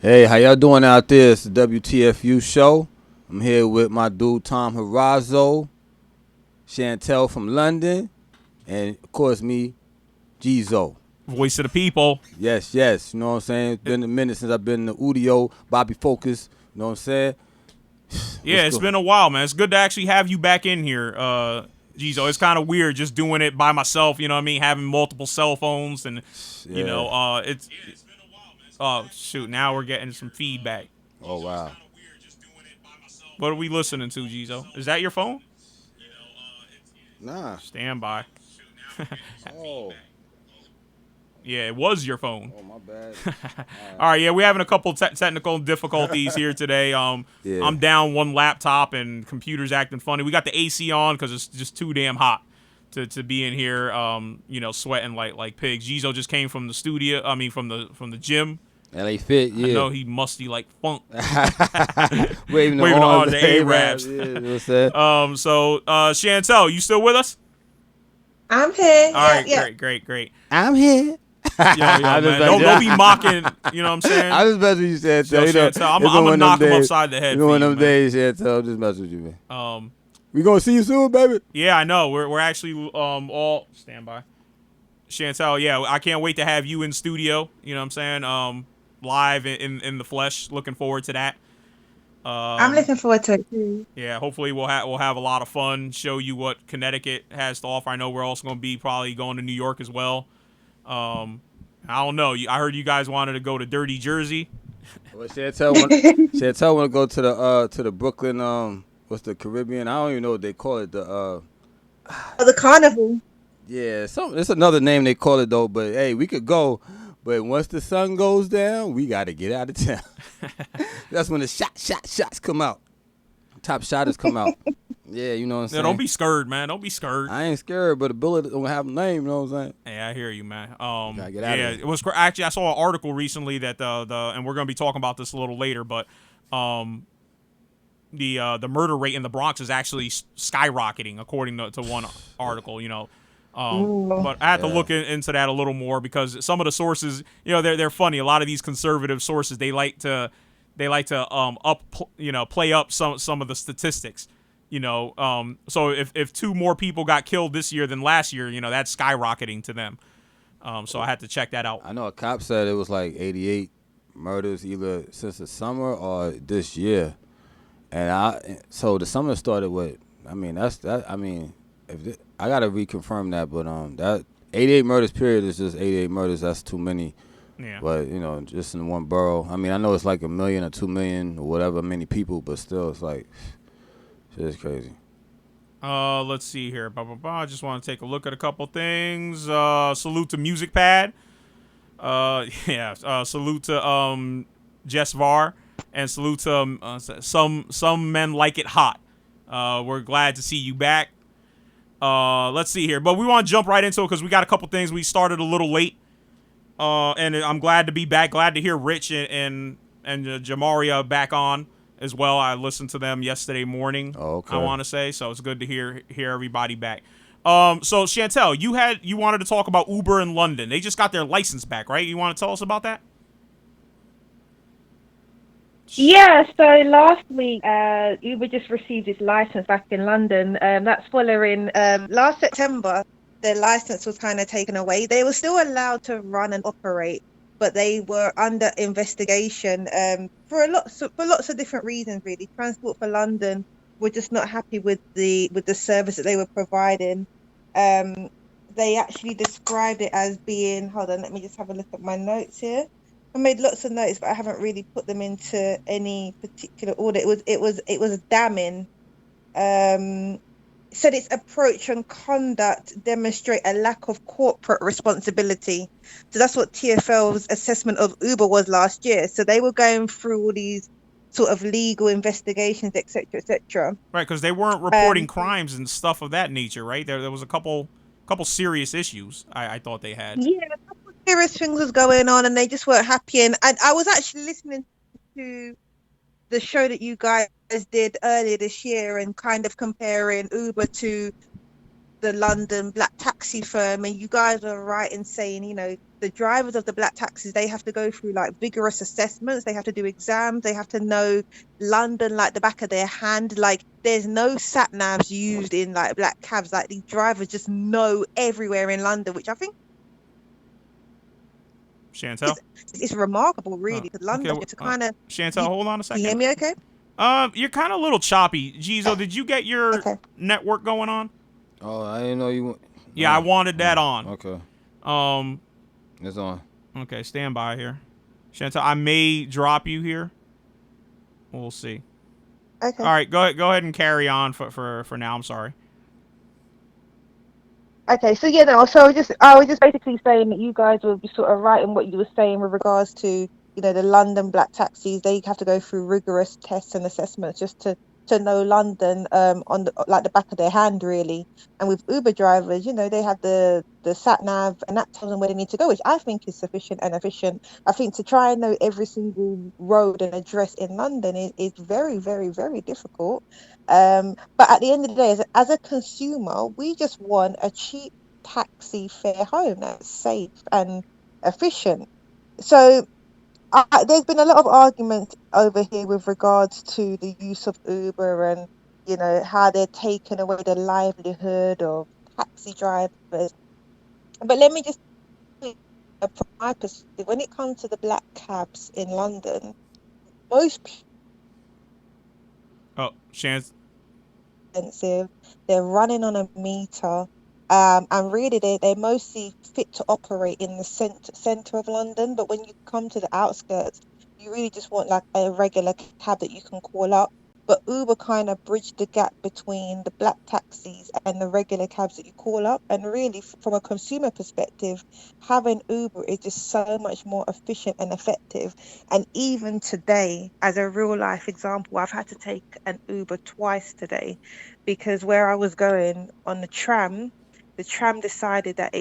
Hey, how y'all doing out there? It's the WTFU show. I'm here with my dude Tom Harazo, Chantel from London, and of course me, Gizo. Voice of the people. Yes, yes. You know what I'm saying? It's been a minute since I've been in the Udio, Bobby Focus. You know what I'm saying? What's Yeah, it's good? been a while, man. It's good to actually have you back in here. Geez, it's kind of weird just doing it by myself, you know what I mean? Having multiple cell phones and, Yeah. it's. Oh, shoot. Now we're getting some feedback. Oh wow. What are we listening to, Gizo? Is that your phone? Nah. Stand by. Oh. Yeah, it was your phone. Oh my bad. All right. All right, yeah, we're having a couple technical difficulties here today. Yeah. I'm down one laptop and computer's acting funny. We got the AC on because it's just too damn hot to be in here. Sweating like pigs. Gizo just came from the studio. I mean, from the gym. LA Fit. I Yeah. know he musty like funk, Waving the waving on arms. the Arabs. Arabs. Yeah. You know what I'm saying? Chantel, you still with us? I'm here. All Yeah, right, yeah. great. I'm here. Yo, I just man, messed don't be you. mocking. You know what I'm saying? I just mess with you, Yo, Chantel. You know, Chantel, I'm it's been gonna one of them knock him days. upside the It's head been for one you, of them man. days, Chantel. Just mess with you, man. Um, We gonna see you soon, baby. yeah, I know. We're actually all stand by. Chantel, yeah, I can't wait to have you in studio. You know what I'm saying? Live in the flesh. Looking forward to that. I'm Um, looking forward to it too. yeah, hopefully we'll have a lot of fun. Show you what Connecticut has to offer. I know we're also going to be probably going to New York as well. Um, I don't know. I heard you guys wanted to go to Dirty Jersey. Well, Chantel wanna go to the Brooklyn what's the Caribbean? I don't even know what they call it. The For the carnival. yeah, it's another name they call it though. But hey, we could go. But once the sun goes down, we gotta get out of town. That's when the shots come out. Top shotters come out. Yeah, you know what I'm Yeah, saying. don't be scared, man. Don't be scared. I ain't scared, but a bullet don't have a name. You know what I'm saying? Yeah, I hear you, man. Gotta get out of Yeah, there. it was actually I saw an article recently that and we're gonna be talking about this a little later, but um, the murder rate in the Bronx is actually skyrocketing according to one article. Ooh. But I had to Yeah. look into that a little more because some of the sources, they're funny. A lot of these conservative sources, play up some of the statistics. So if two more people got killed this year than last year, that's skyrocketing to them. So I had to check that out. I know a cop said it was like 88 murders either since the summer or this year, and so the summer started with. I mean that's that. I mean, I gotta reconfirm that, but that 88 murders period is just 88 murders. That's too many. Yeah. But just in one borough. I mean, I know it's like 1 million or 2 million or whatever many people, but still, it's like shit is crazy. Let's see here. I just want to take a look at a couple things. Salute to Music Pad. Yeah. Salute to Jess Var, and salute to some men like it hot. We're glad to see you back. Let's see here, but we want to jump right into it because we got a couple things. We started a little late. And I'm glad to be back. Glad to hear Rich and Jamaria back on as well. I listened to them yesterday morning. Oh, okay. I want to say so. It's good to hear everybody back. So Chantel, you wanted to talk about Uber in London. They just got their license back, right? You want to tell us about that? Yeah, so last week, Uber just received its license back in London. That's following last September, their license was kind of taken away. They were still allowed to run and operate, but they were under investigation for lots of different reasons, really. Transport for London were just not happy with the service that they were providing. They actually described it as being, hold on, let me just have a look at my notes here. I made lots of notes, but I haven't really put them into any particular order. It was damning. Said its approach and conduct demonstrate a lack of corporate responsibility. So that's what TfL's assessment of Uber was last year. So they were going through all these sort of legal investigations, etc., etc. Right, because they weren't reporting crimes and stuff of that nature, right? There was a couple serious issues I thought they had. Yeah, a couple of serious things was going on, and they just weren't happy. And I was actually listening to the show that you guys did earlier this year and kind of comparing Uber to the London black taxi firm, and you guys are right in saying, the drivers of the black taxis, they have to go through like vigorous assessments, they have to do exams, they have to know London like the back of their hand. Like there's no sat navs used in like black cabs. Like these drivers just know everywhere in London, which I think Chantel. is remarkable, really, because Okay. London to kind of. Chantel, hold on a Can you hear second. me? Okay. You're kind of a little choppy. Jizo, did you get your Okay. network going on? Oh, I didn't know you. Yeah, I wanted that on. Okay. It's on. Okay, stand by here. Chantel, I may drop you here. We'll see. Okay. All right, go ahead and carry on for now. I'm sorry. Okay, so yeah, no, so I was just basically saying that you guys were sort of right in what you were saying with regards to, the London black taxis. They have to go through rigorous tests and assessments just to know London on the back of their hand, really. And with Uber drivers, they have the sat nav, and that tells them where they need to go, which I think is sufficient and efficient. I think to try and know every single road and address in London is very, very, very difficult. But at the end of the day, as a consumer, we just want a cheap taxi fare home that's safe and efficient. So there's been a lot of argument over here with regards to the use of Uber and, how they're taking away the livelihood of taxi drivers. But let me just say, from my perspective, when it comes to the black cabs in London, most people Oh, Chance. expensive. They're running on a meter. And really, they're mostly fit to operate in the center of London. But when you come to the outskirts, you really just want like a regular cab that you can call up. But Uber kind of bridged the gap between the black taxis and the regular cabs that you call up. And really, from a consumer perspective, having Uber is just so much more efficient and effective. And even today, as a real life example, I've had to take an Uber twice today because where I was going on the tram decided that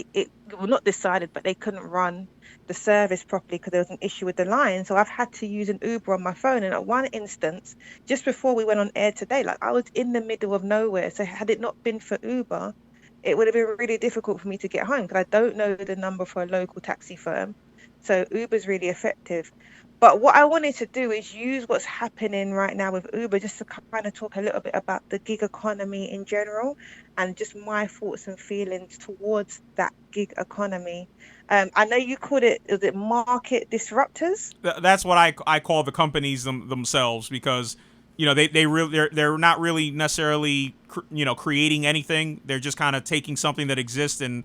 well, not decided, but they couldn't run the service properly because there was an issue with the line. So I've had to use an Uber on my phone. And at one instance, just before we went on air today, like I was in the middle of nowhere. So had it not been for Uber, it would have been really difficult for me to get home because I don't know the number for a local taxi firm. So Uber's really effective. But what I wanted to do is use what's happening right now with Uber just to kind of talk a little bit about the gig economy in general and just my thoughts and feelings towards that gig economy. I know you called it, is it market disruptors? That's what I call the companies themselves because they're not really necessarily creating anything. They're just kind of taking something that exists and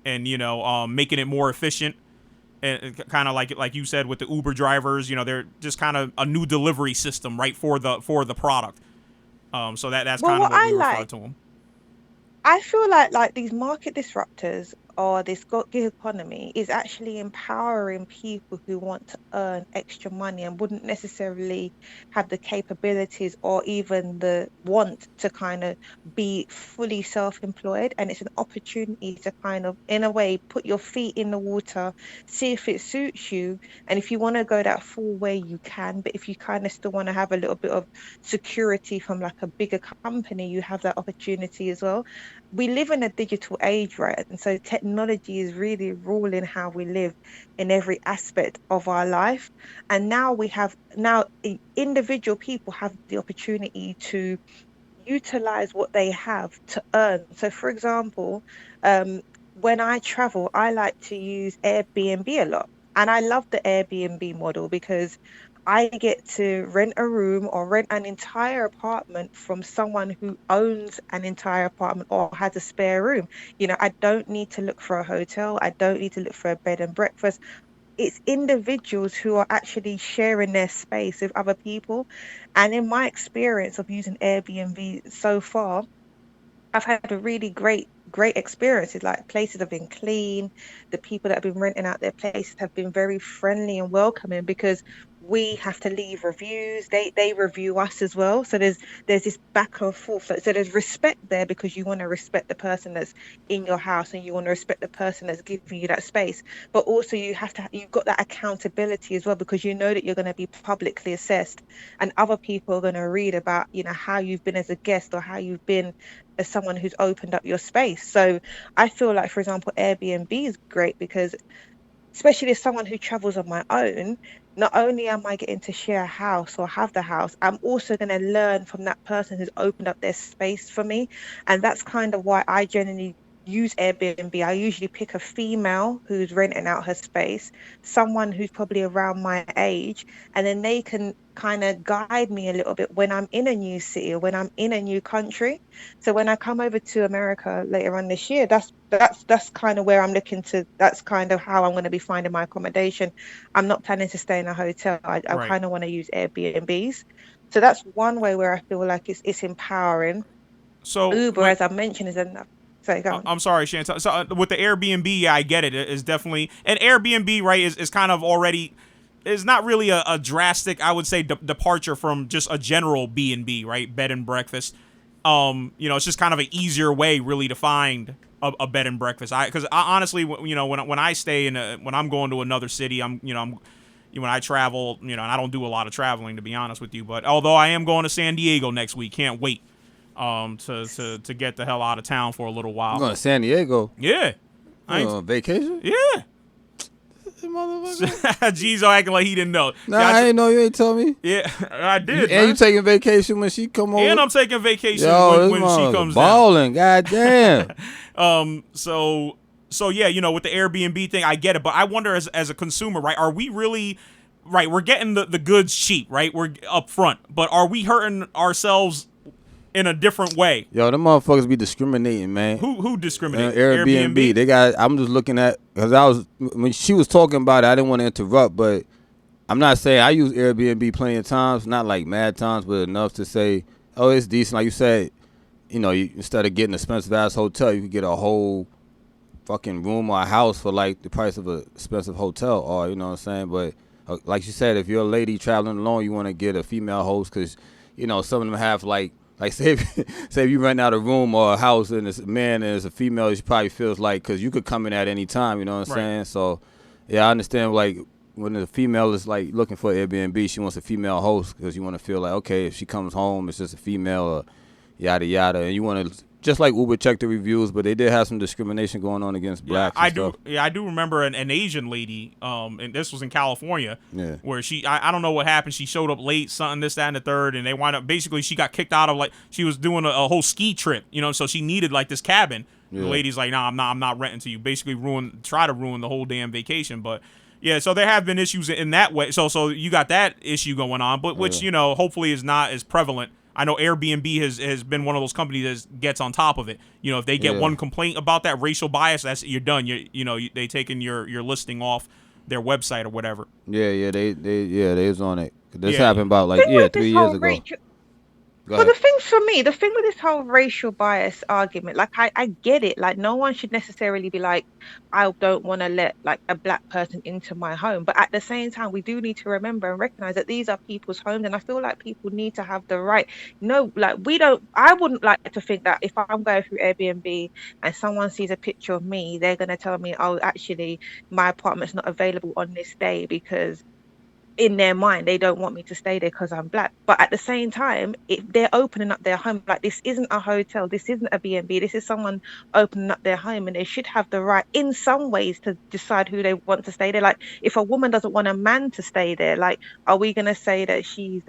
making it more efficient. And kind of like you said with the Uber drivers, they're just kind of a new delivery system, right, for the product. So that's Well, kind of what what I we refer like, to them. I feel like these market disruptors or this gig economy is actually empowering people who want to earn extra money and wouldn't necessarily have the capabilities or even the want to kind of be fully self-employed. And it's an opportunity to kind of, in a way, put your feet in the water, see if it suits you. And if you want to go that full way, you can. But if you kind of still want to have a little bit of security from like a bigger company, you have that opportunity as well. We live in a digital age, right? And so technology is really ruling how we live in every aspect of our life. And now individual people have the opportunity to utilize what they have to earn. So, for example, when I travel, I like to use Airbnb a lot. And I love the Airbnb model because I get to rent a room or rent an entire apartment from someone who owns an entire apartment or has a spare room. I don't need to look for a hotel. I don't need to look for a bed and breakfast. It's individuals who are actually sharing their space with other people. And in my experience of using Airbnb so far, I've had a really great experiences. Like places have been clean. The people that have been renting out their places have been very friendly and welcoming because we have to leave reviews. They review us as well. So there's this back and forth. So there's respect there because you want to respect the person that's in your house and you want to respect the person that's giving you that space. But also you've got that accountability as well because you know that you're going to be publicly assessed and other people are going to read about, how you've been as a guest or how you've been as someone who's opened up your space. So I feel like, for example, Airbnb is great because especially as someone who travels on my own, not only am I getting to share a house or have the house, I'm also going to learn from that person who's opened up their space for me. And that's kind of why I generally use Airbnb. I usually pick a female who's renting out her space, someone who's probably around my age, and then they can kind of guide me a little bit when I'm in a new city or when I'm in a new country. So when I come over to America later on this year, that's kind of where I'm looking to. That's kind of how I'm going to be finding my accommodation. I'm not planning to stay in a hotel. I Right. kind of want to use Airbnbs. So that's one way where I feel like it's empowering. So Uber, when as I mentioned, is enough. So go on. I'm sorry, Chantal. So with the Airbnb, yeah, I get it. It is definitely and Airbnb, right? Is kind of already is not really a drastic, I would say, departure from just a general B&B, right? Bed and breakfast. It's just kind of an easier way, really, to find a bed and breakfast. Because I honestly, when I stay when I'm going to another city, when I travel, and I don't do a lot of traveling, to be honest with you. But although I am going to San Diego next week, can't wait. To get the hell out of town for a little You while. going to San Diego? Yeah. You on vacation? Yeah. Motherfucker. G's acting like he didn't know. Nah, I ain't know you ain't told me. Yeah, I did. And you taking vacation when she come over? And I'm taking vacation Yo, when she comes balling, goddamn. So yeah, with the Airbnb thing, I get it, but I wonder as a consumer, right? Are we really right? We're getting the goods cheap, right? We're up front, but are we hurting ourselves in a different way? Yo, them motherfuckers be discriminating, man. Who discriminate? Airbnb. They got. I'm just looking at because when she was talking about it, I didn't want to interrupt, but I'm not saying I use Airbnb plenty of times, not like mad times, but enough to say, oh, it's decent. Like you said, instead of getting an expensive ass hotel, you could get a whole fucking room or a house for like the price of a expensive hotel, or you know what I'm saying. But like you said, if you're a lady traveling alone, you want to get a female host because some of them have like say if you rent out a room or a house and it's a man and it's a female, she probably feels like because you could come in at any time, you know what I'm saying? So yeah, I understand like when the female is like looking for Airbnb, she wants a female host because you want to feel like, okay, if she comes home, it's just a female or yada yada, and you want to just like Uber check the reviews, but they did have some discrimination going on against blacks. I do remember an Asian lady, and this was in California, where I don't know what happened. She showed up late, something, this, that, and the third, and they wind up basically she got kicked out of like she was doing a whole ski trip, so she needed like this cabin. Yeah. The lady's like, nah, I'm not renting to you. Basically try to ruin the whole damn vacation, but. Yeah, so there have been issues in that way. So you got that issue going on, but which hopefully is not as prevalent. I know Airbnb has been one of those companies that gets on top of it. If they get one complaint about that racial bias, you're done. They taking your listing off their website or whatever. Yeah, they was on it. This happened about 3 years ago. Well, the thing with this whole racial bias argument, like I get it. Like no one should necessarily be like, I don't want to let like a black person into my home. But at the same time, we do need to remember and recognize that these are people's homes, and I feel like people need to have the right. No, like I wouldn't like to think that if I'm going through Airbnb and someone sees a picture of me, they're gonna tell me, oh, actually, my apartment's not available on this day because. In their mind, they don't want me to stay there because I'm black. But at the same time, if they're opening up their home, like this isn't a hotel, this isn't a B&B, this is someone opening up their home, and they should have the right in some ways to decide who they want to stay there. Like if a woman doesn't want a man to stay there, like are we going to say that she's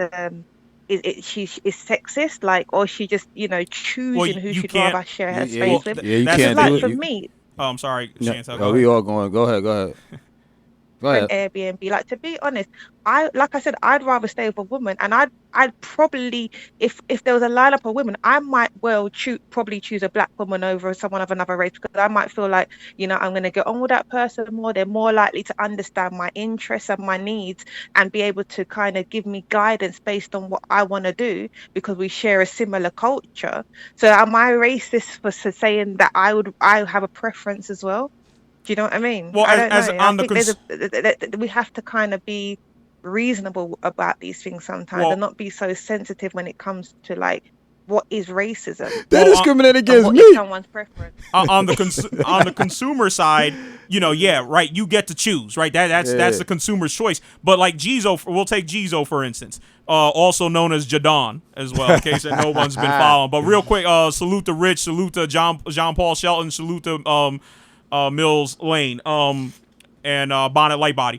is sexist, like, or she just choosing who she'd rather share her space with? Yeah, you can't do it. For me. Oh, I'm sorry, Chantal. We all going. Go ahead. An Airbnb. Like to be honest, I'd rather stay with a woman, and I'd probably if there was a lineup of women, I might well probably choose a black woman over someone of another race because I might feel like I'm going to get on with that person more. They're more likely to understand my interests and my needs and be able to kind of give me guidance based on what I want to do because we share a similar culture. So am I racist for saying that I have a preference as well? Do you know what I mean? Well, I don't know. as on I think we have to kind of be reasonable about these things sometimes, and Well, not be so sensitive when it comes to like what is racism They well, discriminate and against what me. is someone's preference. on the consumer side, yeah, right. You get to choose, right? That's Yeah. the consumer's choice. But like Jizo, we'll take Jizo for instance, also known as Jadon as well, in case that no one's been following. But real quick, salute to Rich, salute to John Paul Shelton, salute to Mills Lane, and Bonnet Lightbody.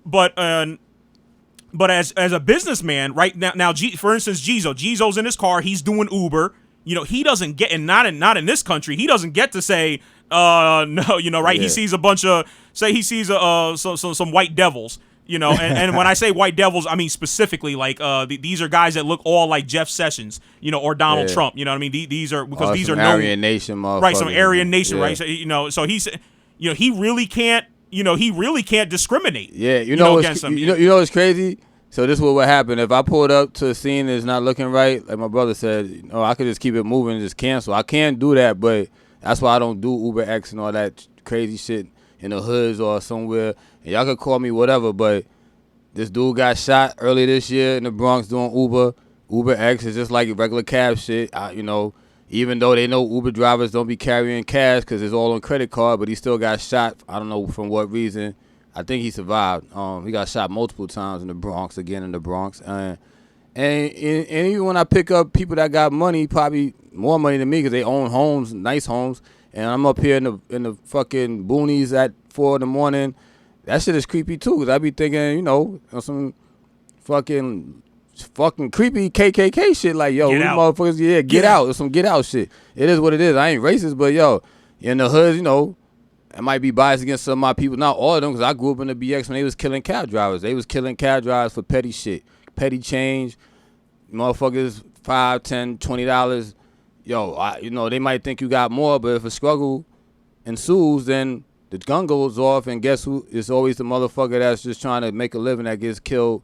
But as a businessman, right now, for instance, Jizo's in his car, he's doing Uber. He doesn't get, and not in this country, he doesn't get to say, no, right? Yeah. He sees a bunch of, say he sees some white devils, and when I say white devils, I mean specifically like these are guys that look all like Jeff Sessions, or Donald Yeah. Trump. You know what I mean? These are because Or these some are known, Aryan Nation motherfuckers. right? Some Aryan Nation, Yeah. right? So he's, he really can't, he really can't discriminate. Yeah, you know against them. you know what's crazy? So this is what would happen if I pulled up to a scene that's not looking right. Like my brother said, I could just keep it moving and just cancel. I can do that, but that's why I don't do Uber X and all that crazy shit in the hoods or somewhere. And y'all could call me whatever, but this dude got shot earlier this year in the Bronx doing Uber. Uber X is just like regular cab shit. Even though they know Uber drivers don't be carrying cash because it's all on credit card, but he still got shot. I don't know from what reason. I think he survived. He got shot multiple times in the Bronx, again in the Bronx. And even when I pick up people that got money, probably more money than me because they own homes, nice homes, and I'm up here in the fucking boonies at 4 in the morning, that shit is creepy too because I be thinking, some fucking creepy KKK shit like, yo, Get these out. motherfuckers, yeah, get out. It's some get out shit. It is what it is. I ain't racist, but yo, in the hoods, I might be biased against some of my people, not all of them, because I grew up in the BX when they was killing cab drivers. They was killing cab drivers for petty shit, petty change, motherfuckers, $5, $10, $20. Yo, they might think you got more, but if a struggle ensues, then the gun goes off, and guess who? It's always the motherfucker that's just trying to make a living that gets killed,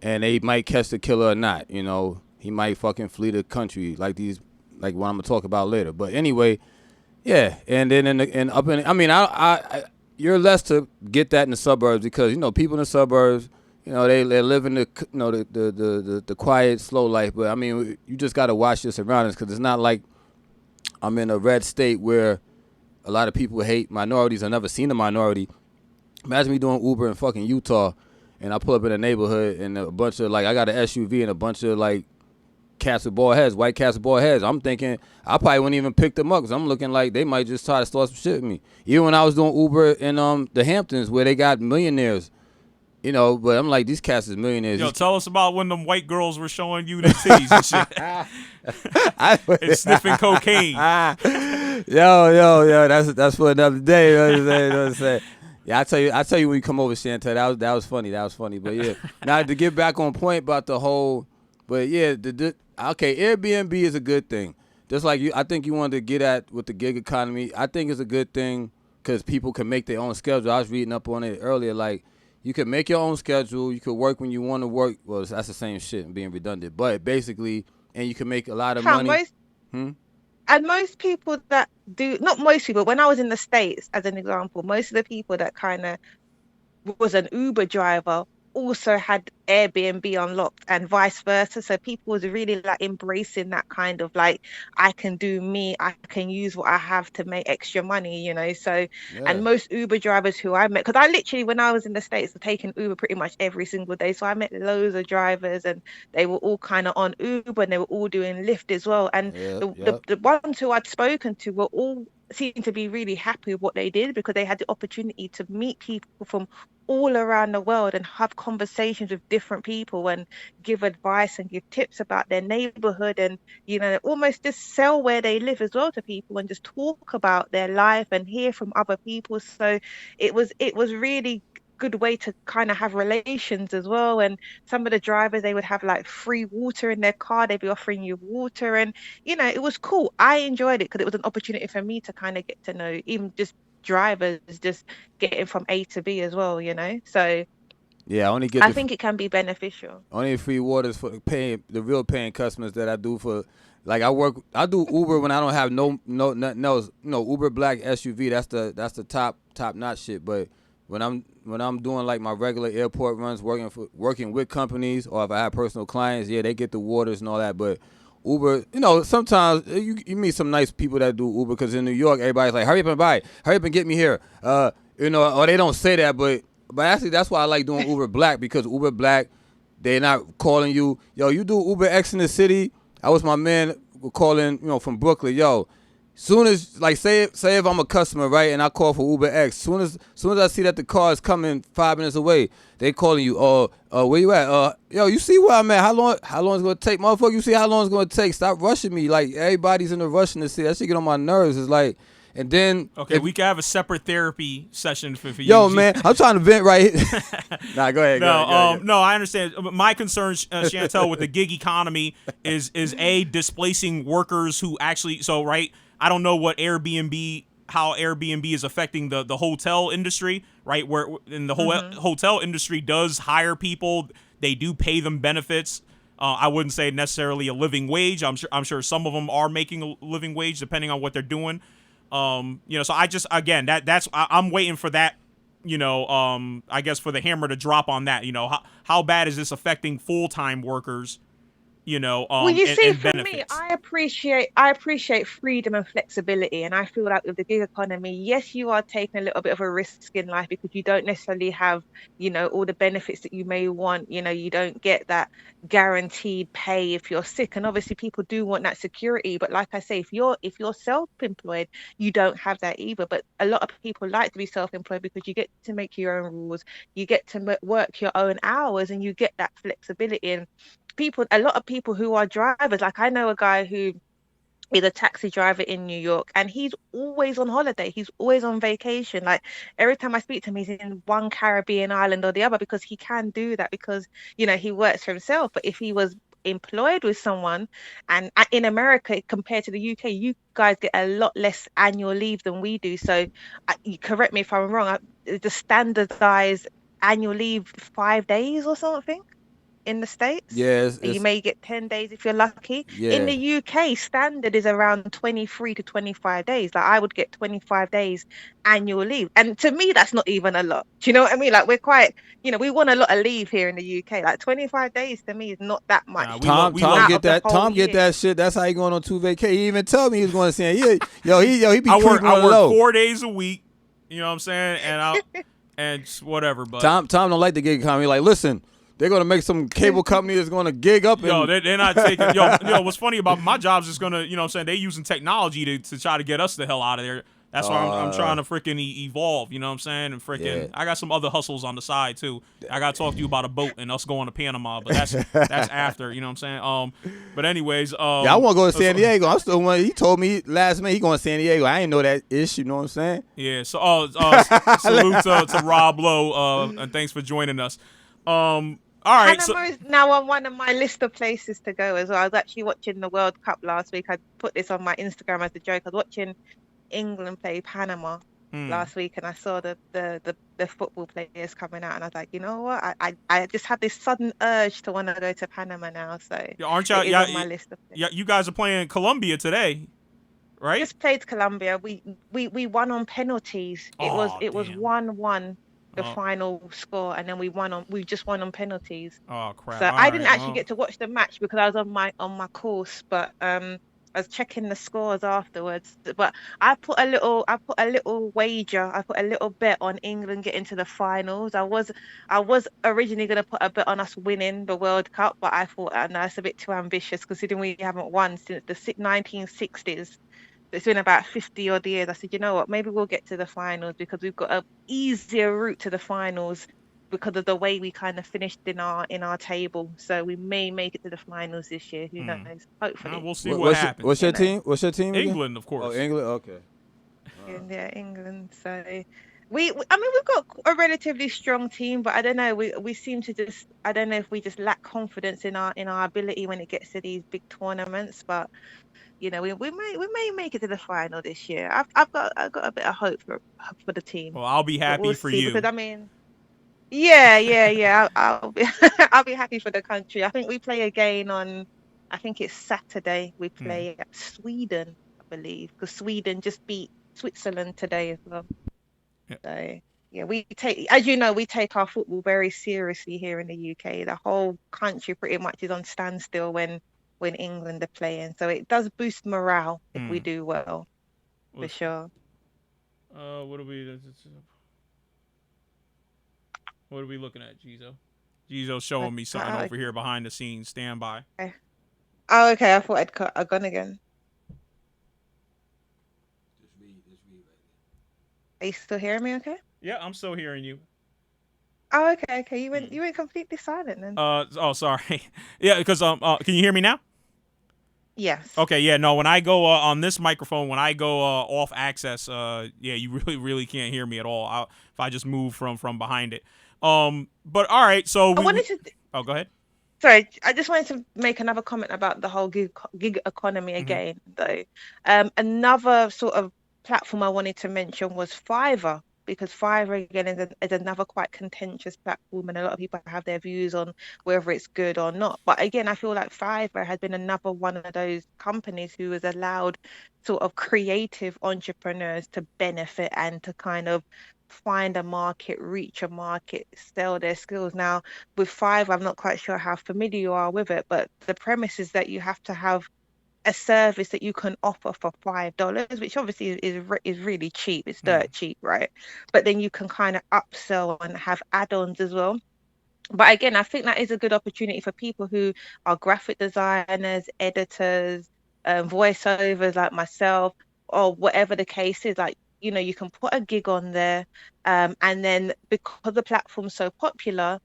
and they might catch the killer or not. He might fucking flee the country like what I'm gonna talk about later. But anyway. Yeah, and then you're less to get that in the suburbs because people in the suburbs, they live in the quiet, slow life. But you just gotta watch your surroundings because it's not like I'm in a red state where a lot of people hate minorities. I've never seen a minority. Imagine me doing Uber in fucking Utah, and I pull up in a neighborhood and a bunch of I got an SUV and a bunch of cats with bald heads, white cats with bald heads. I'm thinking I probably wouldn't even pick them up because I'm looking like they might just try to start some shit with me. Even when I was doing Uber in the Hamptons where they got millionaires, but I'm like, these cats is millionaires. Yo, tell us about when them white girls were showing you their titties and shit. And sniffing cocaine. Yo, that's for another day. You know what I'm saying? Yeah, I tell you when you come over, Chantel. That was funny. But yeah, now to get back on point about the whole. But yeah, okay, Airbnb is a good thing. Just like I think you wanted to get at with the gig economy. I think it's a good thing because people can make their own schedule. I was reading up on it earlier. You can make your own schedule. You can work when you want to work. Well, that's the same shit and being redundant. But basically, and you can make a lot of money. And most people that do, not most people, when I was in the States, as an example, most of the people that kind of was an Uber driver also had Airbnb unlocked and vice versa. So people was really embracing that kind of I can do me, I can use what I have to make extra money, So, yeah. And most Uber drivers who I met, because I literally, when I was in the States, was taking Uber pretty much every single day. So I met loads of drivers and they were all kind of on Uber and they were all doing Lyft as well. And the ones who I'd spoken to were all seemed to be really happy with what they did because they had the opportunity to meet people from all around the world and have conversations with different people and give advice and give tips about their neighborhood and almost just sell where they live as well to people and just talk about their life and hear from other people. So it was really good way to kind of have relations as well. And some of the drivers, they would have free water in their car, they'd be offering you water, and it was cool. I enjoyed it because it was an opportunity for me to kind of get to know even just drivers, just getting from A to B as well, so yeah, I think it can be beneficial. Only free waters for the real paying customers that I do for I do Uber when I don't have nothing else. Uber Black SUV, that's the top notch shit. But when I'm doing like my regular airport runs, working with companies, or if I have personal clients, yeah, they get the waters and all that. But Uber, sometimes you meet some nice people that do Uber, because in New York, everybody's like, hurry up and buy it, hurry up and get me here. Or they don't say that, but actually that's why I like doing Uber Black, because Uber Black, they're not calling you, yo, you do Uber X in the city. I was my man calling, from Brooklyn, yo. Soon as, like, say if I'm a customer, right, and I call for Uber X, soon as I see that the car is coming 5 minutes away, they calling you, where you at? Yo, you see where I'm at? How long it's gonna take, motherfucker? You see how long it's gonna take? Stop rushing me. Like, everybody's in a rush in the city. That shit get on my nerves. It's like, and then okay, we can have a separate therapy session for you. Yo, man, I'm trying to vent right here. Nah, go ahead. No, I understand. My concern, Chantel, with the gig economy is displacing workers who actually. So right. I don't know how Airbnb is affecting the hotel industry, right? Where in the whole hotel industry does hire people, they do pay them benefits. I wouldn't say necessarily a living wage. I'm sure some of them are making a living wage depending on what they're doing. So I just, again, I'm waiting for that. I guess for the hammer to drop on that. How bad is this affecting full-time workers? Well, you see, and for benefits. me, I appreciate freedom and flexibility, and I feel like with the gig economy, yes, you are taking a little bit of a risk in life because you don't necessarily have, all the benefits that you may want. You don't get that guaranteed pay if you're sick, and obviously people do want that security. But like I say, if you're self-employed, you don't have that either. But a lot of people like to be self-employed because you get to make your own rules, you get to work your own hours, and you get that flexibility. And a lot of people who are drivers, like I know a guy who is a taxi driver in New York, and he's always on holiday, he's always on vacation. Like every time I speak to him, he's in one Caribbean island or the other, because he can do that because he works for himself. But if he was employed with someone, and in America compared to the UK, you guys get a lot less annual leave than we do. So you correct me if I'm wrong, the standardized annual leave 5 days or something in the States. Yeah, you may get 10 days if you're lucky. Yeah. In the UK, standard is around 23 to 25 days. Like I would get 25 days annual leave, and to me that's not even a lot. Do you know what I mean? Like we're quite, we want a lot of leave here in the UK. Like 25 days to me is not that much. Tom get that shit. That's how he going on 2 vacations. He even told me he was going to say, yeah, he be I work low. 4 days a week. You know what I'm saying? And and whatever. But Tom don't like the gig economy. Like, listen, they're gonna make some cable company that's gonna gig up. They're not taking. What's funny about my job's just gonna, what I'm saying, they using technology to try to get us the hell out of there. That's why I'm trying to freaking evolve. You know what I'm saying? And freaking, I got some other hustles on the side too. I gotta talk to you about a boat and us going to Panama, but that's after. You know what I'm saying? But anyways, I want to go to San Diego. I'm still one. He told me last minute he going to San Diego. I ain't know that ish. You know what I'm saying? Yeah. So salute to Rob Lowe, and thanks for joining us. All right, Panama is now on one of my list of places to go as well. I was actually watching the World Cup last week. I put this on my Instagram as a joke. I was watching England play Panama last week, and I saw the football players coming out, and I was like, you know what? I just have this sudden urge to want to go to Panama now. So aren't you? On my list of places. Yeah, you guys are playing Colombia today, right? Just played Colombia. We won on penalties. It was 1-1. The final score, and then we just won on penalties. Oh crap. So I didn't actually get to watch the match because I was on my course, but I was checking the scores afterwards. But I put a little wager, I put a little bet on England getting to the finals. I was originally going to put a bet on us winning the World Cup, but I thought no, it's a bit too ambitious considering we haven't won since the 1960s. It's been about 50 odd years. I said, you know what, maybe we'll get to the finals because we've got an easier route to the finals because of the way we kind of finished in our table. So we may make it to the finals this year. Who knows? Hopefully. We'll see what happens. What's your team? What's your team again? England, of course. Oh, England. Okay. Yeah, England. So we've got a relatively strong team, but I don't know. We seem to just, I don't know if we just lack confidence in our ability when it gets to these big tournaments, but. We may make it to the final this year. I've got a bit of hope for the team. Well, I'll be happy for you because yeah. I'll be I'll be happy for the country. I think we play again on, I think it's Saturday. We play at Sweden, I believe, because Sweden just beat Switzerland today as well. Yeah. So Yeah, we take, as you know, we take our football very seriously here in the UK. The whole country pretty much is on standstill when England are playing. So it does boost morale if we Hmm. do well, for Let's see. sure. What are we? What are we looking at, Jizo? Jizo's showing me something Okay. over here behind the scenes. Stand by. Oh, okay. I thought I'd gone again. Are you still hearing me? Okay. Yeah, I'm still hearing you. Oh, okay. Okay. Hmm. You went completely silent then. Oh, sorry. Yeah, because can you hear me now? Yes. Okay, yeah, no. When I go on this microphone, when I go off access, yeah, you really can't hear me at all. If I just move from behind it. But all right, so I we wanted to. oh, go ahead. Sorry, I just wanted to make another comment about the whole gig economy Hmm. again, though. Another sort of platform I wanted to mention was Fiverr, because Fiverr again is another quite contentious platform, and a lot of people have their views on whether it's good or not. But again, I feel like Fiverr has been another one of those companies who has allowed sort of creative entrepreneurs to benefit and to kind of find a market, reach a market, sell their skills. Now with Five, I'm not quite sure how familiar you are with it, but the premise is that you have to have a service that you can offer for $5, which obviously is really cheap. It's Hmm. dirt cheap, right? But then you can kind of upsell and have add-ons as well. But again, I think that is a good opportunity for people who are graphic designers, editors, voiceovers like myself, or whatever the case is. Like, you can put a gig on there, and then because the platform's so popular,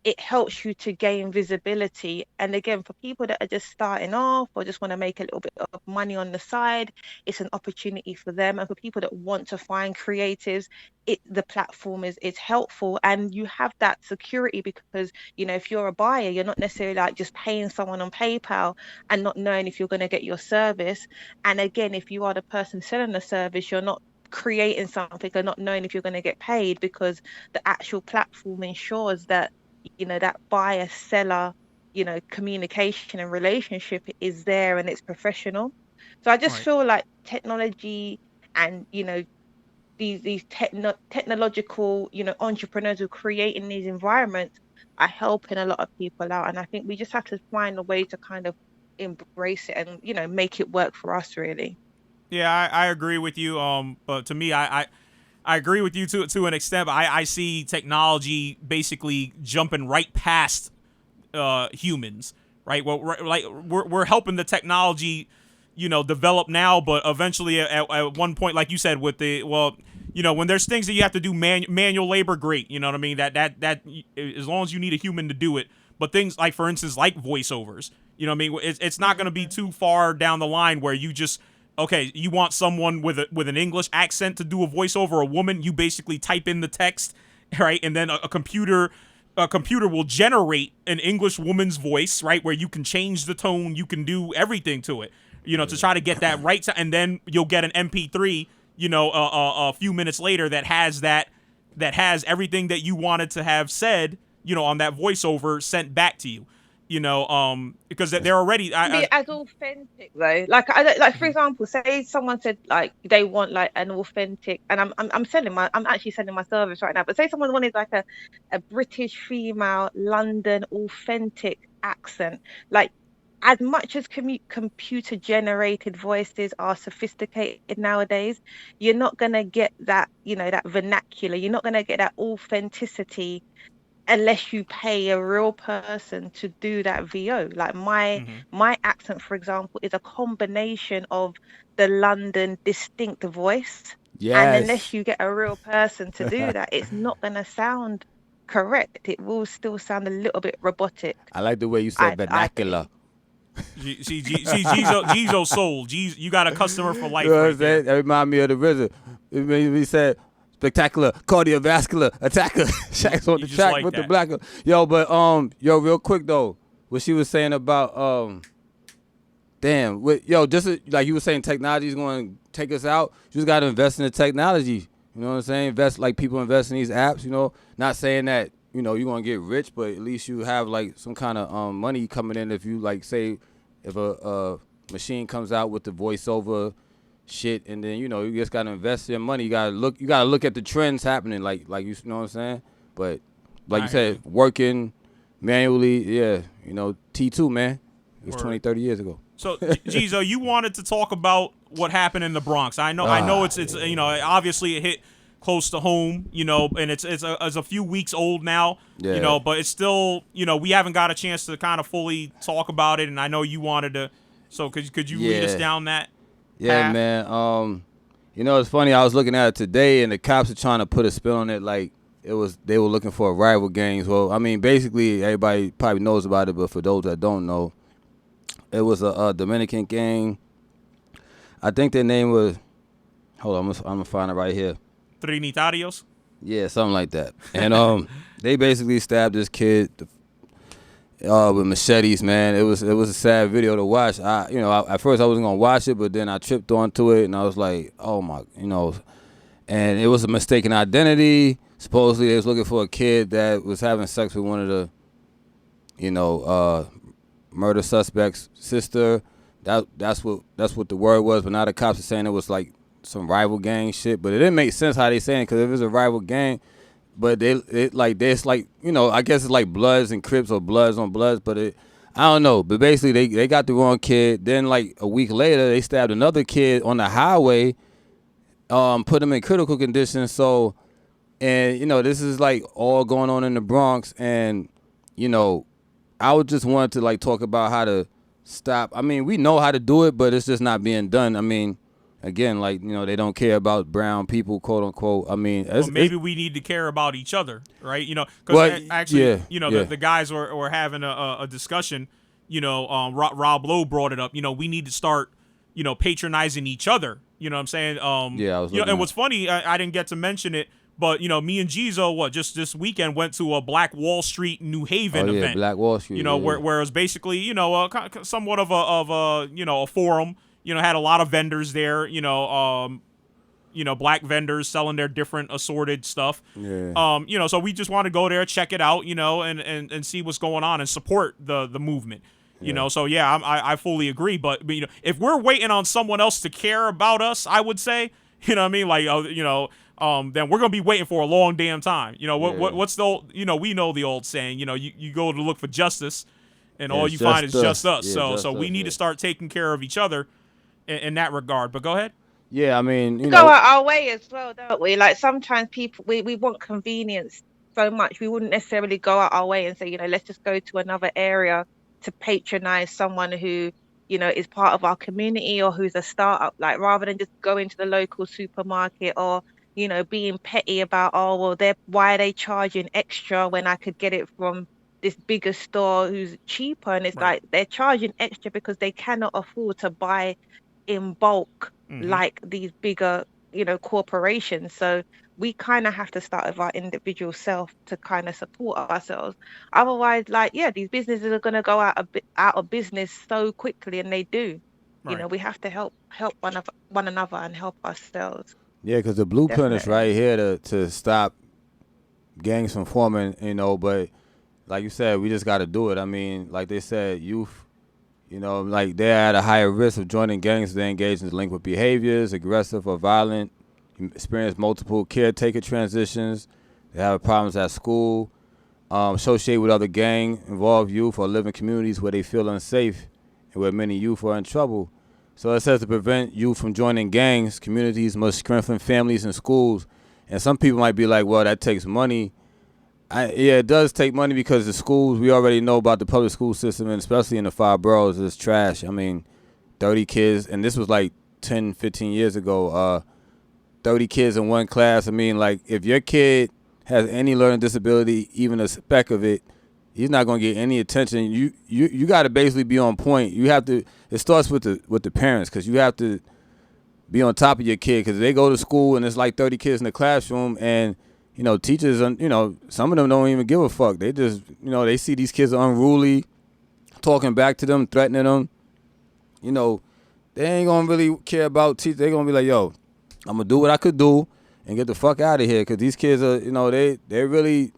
it helps you to gain visibility. And again, for people that are just starting off or just want to make a little bit of money on the side, it's an opportunity for them. And for people that want to find creatives, the platform is helpful, and you have that security because if you're a buyer, you're not necessarily like just paying someone on PayPal and not knowing if you're going to get your service. And again, if you are the person selling the service, you're not creating something and not knowing if you're going to get paid, because the actual platform ensures that that buyer seller communication and relationship is there and it's professional. So I just Right. feel like technology and these technological entrepreneurs who are creating these environments are helping a lot of people out, and I think we just have to find a way to kind of embrace it and make it work for us really. Yeah, I agree with you. But to me, I agree with you to an extent. But I see technology basically jumping right past humans, right? Well, like we're helping the technology, develop now, but eventually at one point, like you said, with the when there's things that you have to do manual labor, great, you know what I mean? That as long as you need a human to do it, but things like, for instance, like voiceovers, you know what I mean? It's not going to be Mhm. too far down the line where you just okay, you want someone with an English accent to do a voiceover, a woman, you basically type in the text, right, and then a computer will generate an English woman's voice, right, where you can change the tone, you can do everything to it, to try to get that right, and then you'll get an MP3, a few minutes later that has everything that you wanted to have said, on that voiceover sent back to you, because they're already, Be as authentic though. Like like for Mhm. example, say someone said like they want like an authentic, and I'm actually selling my service right now. But say someone wanted like a British female London authentic accent, like as much as computer generated voices are sophisticated nowadays, you're not gonna get that, that vernacular. You're not gonna get that authenticity unless you pay a real person to do that VO. Like Mhm. my accent, for example, is a combination of the London distinct voice. And unless Yes. you get a real person to do that, it's not gonna sound correct. It will still sound a little bit robotic, I like the way you said I vernacular. think. See, Gizo sold. You got a customer for You life know what I'm right there. saying? That remind me of the RZA. It made me said spectacular cardiovascular attacker. Shaq's on You the just track like with the that. black. Yo, but real quick though, what she was saying about damn, just like you were saying, technology is going to take us out. You just got to invest in the technology. You know what I'm saying? Invest like people invest in these apps. Not saying that you're going to get rich, but at least you have like some kind of money coming in. If you like say if a machine comes out with the voiceover shit, and then you just gotta invest your money. You gotta look at the trends happening, like you know what I'm saying. But like you said, working manually, yeah, T2, man. It was 20, 30 years ago. So, Gizo, you wanted to talk about what happened in the Bronx. I know it's obviously it hit close to home, and it's a few weeks old now, but it's still, we haven't got a chance to kind of fully talk about it, and I know you wanted to. So could you lead us down that? Yeah, path? Man. It's funny. I was looking at it today, and the cops are trying to put a spin on it, like they were looking for rival gangs. Well, I mean, basically everybody probably knows about it, but for those that don't know, it was a Dominican gang. I think their name was. Hold on, I'm gonna find it right here. Trinitarios. Yeah, something like that. And they basically stabbed this kid with machetes. Man, it was a sad video to watch. At first I wasn't gonna watch it, but then I tripped onto it, and I was like, oh my, and it was a mistaken identity. Supposedly they was looking for a kid that was having sex with one of the, murder suspect's sister. That's what the word was. But now the cops are saying it was like some rival gang shit. But it didn't make sense how they saying it, because if it's a rival gang, but I guess it's like Bloods and Crips or Bloods on Bloods. But I don't know. But basically they got the wrong kid. Then like a week later they stabbed another kid on the highway, put him in critical condition. So, and this is like all going on in the Bronx, and I would just want to like talk about how to stop. I mean, we know how to do it, but it's just not being done. I mean, again, like they don't care about brown people, quote unquote. I mean, maybe we need to care about each other, right? Because actually, the guys were having a discussion. Rob Lowe brought it up. We need to start, patronizing each other. You know what I'm saying? I was. And what's funny, I didn't get to mention it. But, me and Gizo, just this weekend went to a Black Wall Street New Haven event. Black Wall Street. Where it was basically, somewhat of a forum. Had a lot of vendors there, black vendors selling their different assorted stuff. Yeah. So we just want to go there, check it out, and see what's going on and support the movement. So yeah, I fully agree. But if we're waiting on someone else to care about us, I would say, what I mean? Like, then we're gonna be waiting for a long damn time. What's the old, we know the old saying, you go to look for justice, and all you find is just us. So we need to start taking care of each other in that regard. But go ahead. Yeah, I mean, go out our way as well, don't we? Like sometimes people, we want convenience so much, we wouldn't necessarily go out our way and say, let's just go to another area to patronize someone who is part of our community or who's a startup. Like rather than just going to the local supermarket or being petty about, why are they charging extra when I could get it from this bigger store who's cheaper? And it's like they're charging extra because they cannot afford to buy in bulk like these bigger, corporations. So we kind of have to start with our individual self to kind of support ourselves. Otherwise, these businesses are going to go out of business so quickly, and they do. Right. We have to help one another and help ourselves. Yeah, because the blueprint is right here to stop gangs from forming, but like you said, we just got to do it. I mean, like they said, youth, like they're at a higher risk of joining gangs if they engage in delinquent behaviors, aggressive or violent, experience multiple caretaker transitions, they have problems at school, associate with other gang-involved youth, or live in communities where they feel unsafe and where many youth are in trouble. So it says to prevent youth from joining gangs, communities must strengthen families and schools. And some people might be like, well, that takes money. Yeah, it does take money because the schools, we already know about the public school system, and especially in the 5 boroughs, it's trash. I mean, 30 kids, and this was like 10, 15 years ago, 30 kids in one class. I mean, like, if your kid has any learning disability, even a speck of it, he's not gonna get any attention. You got to basically be on point. You have to. It starts with the parents, because you have to be on top of your kid, because they go to school and it's like 30 kids in the classroom, and teachers, some of them don't even give a fuck. They just they see these kids are unruly, talking back to them, threatening them. They ain't gonna really care about teachers. They gonna be like, yo, I'm gonna do what I could do and get the fuck out of here, because these kids are they really.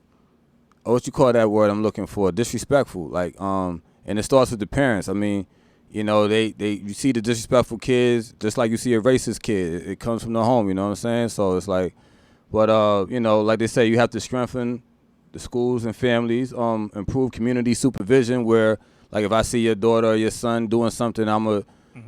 What you call that word I'm looking for? Disrespectful. Like, and it starts with the parents. I mean, You know, you see the disrespectful kids just like you see a racist kid. It comes from the home. You know what I'm saying? So it's like, but you know, like they say, you have to strengthen the schools and families. Improve community supervision. Where like if I see your daughter or your son doing something,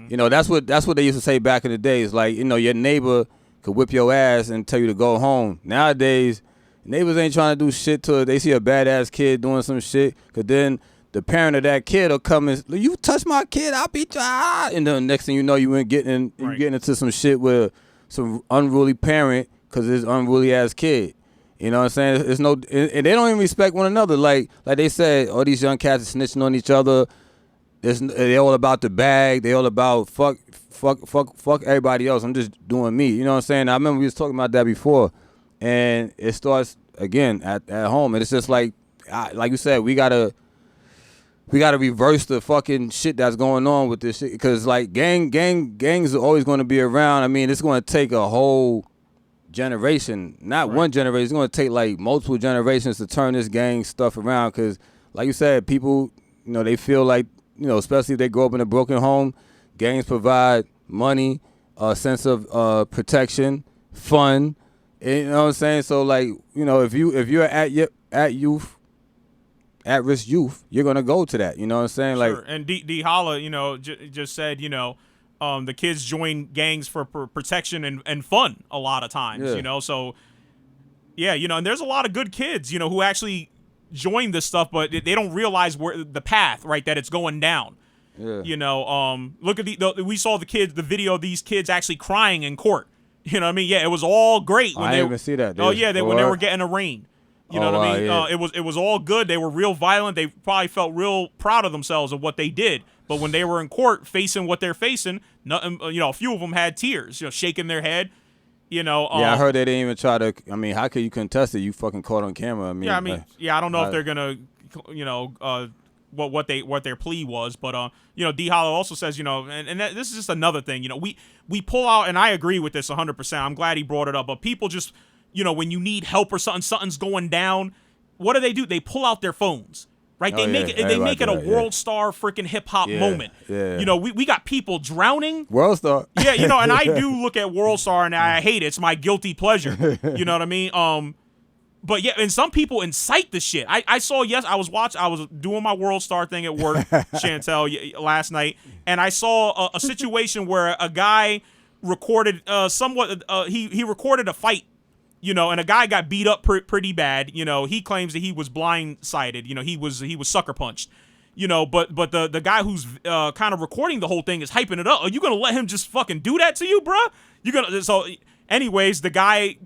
you know, that's what they used to say back in the days. Like, you know, your neighbor could whip your ass and tell you to go home. Nowadays, neighbors ain't trying to do shit to it. They see a badass kid doing some shit, cause then the parent of that kid will come and, you touch my kid, I'll beat you. And then next thing you know, you getting into some shit with some unruly parent, cause it's unruly ass kid. You know what I'm saying? It's no, and they don't even respect one another. Like they said, all these young cats are snitching on each other. They all about the bag. They all about fuck everybody else. I'm just doing me. You know what I'm saying? I remember we was talking about that before, and it starts again at home. And it's just like you said, we gotta reverse the fucking shit that's going on with this shit. Because like gangs are always going to be around. I mean, it's going to take a whole generation, not one generation. It's going to take like multiple generations to turn this gang stuff around. Because like you said, people, you know, they feel like, you know, especially if they grow up in a broken home, gangs provide money, a sense of protection, fun. You know what I'm saying? So like, you know, if you're at risk youth, you're gonna go to that. You know what I'm saying? Sure. Like, And D Holla, you know, just said, you know, the kids join gangs for protection and fun a lot of times. Yeah. You know, so yeah, you know, and there's a lot of good kids, you know, who actually join this stuff, but they don't realize where the path, right, that it's going down. yeah. You know, look at we saw the video of these kids actually crying in court. You know what I mean? Yeah, it was all great when I they didn't even see that. when they were getting arraigned. You know what I mean? Yeah. It was all good. They were real violent. They probably felt real proud of themselves of what they did. But when they were in court facing what they're facing, nothing. You know, a few of them had tears. You know, shaking their head. You know. Yeah, I heard they didn't even try to. I mean, how could you contest it? You fucking caught on camera. I mean. I don't know if they're gonna, you know, what their plea was, but you know, D Hollow also says, you know, and this is just another thing. You know, we pull out, and I agree with this 100%. I'm glad he brought it up, but people just, you know, when you need help or something's going down, what do? They pull out their phones, right? They make it a world star freaking hip hop moment. Yeah. You know, we got people drowning. World star. Yeah, you know, and I do look at World Star and I hate it. It's my guilty pleasure. You know what I mean? But yeah, and some people incite the shit. I saw, I was doing my World Star thing at work, Chantel, last night, and I saw a situation where a guy recorded he recorded a fight, you know, and a guy got beat up pretty bad. You know, he claims that he was blindsided. You know, he was sucker punched. You know, but the guy who's kind of recording the whole thing is hyping it up. Are you gonna let him just fucking do that to you, bruh? So anyways, the guy,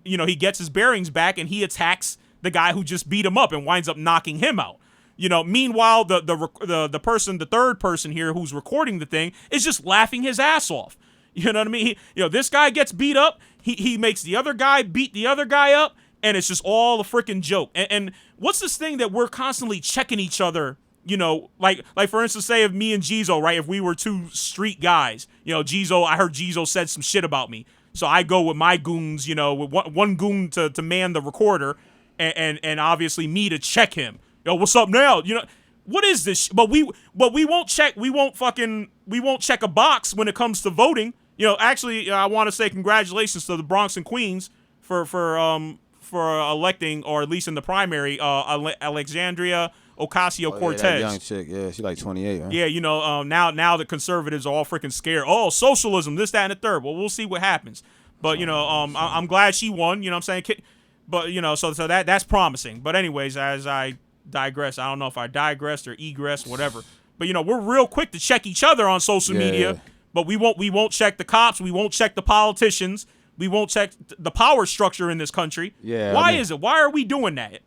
you know, he gets his bearings back and he attacks the guy who just beat him up and winds up knocking him out. You know, meanwhile, the third person here who's recording the thing is just laughing his ass off. You know what I mean? This guy gets beat up. He makes the other guy beat the other guy up, and it's just all a freaking joke. And what's this thing that we're constantly checking each other? You know, like for instance, say if me and Jizo, right? If we were two street guys, you know, I heard Jizo said some shit about me. So I go with my goons, you know, with one goon to man the recorder, and obviously me to check him. Yo, what's up now? You know, what is this? But we won't check. We won't check a box when it comes to voting. You know, actually, I want to say congratulations to the Bronx and Queens for electing, or at least in the primary, Alexandria Ocasio-Cortez. Yeah, that young chick, yeah, she's like 28. Huh? Yeah, you know, now the conservatives are all freaking scared. Oh, socialism, this, that, and the third. Well, we'll see what happens. But you know, I'm glad she won. You know what I'm saying? But you know, so that's promising. But anyways, as I digress, I don't know if I digressed or egressed, whatever. But you know, we're real quick to check each other on social media. But we won't check the cops. We won't check the politicians. We won't check the power structure in this country. Yeah. Why is it? Why are we doing that?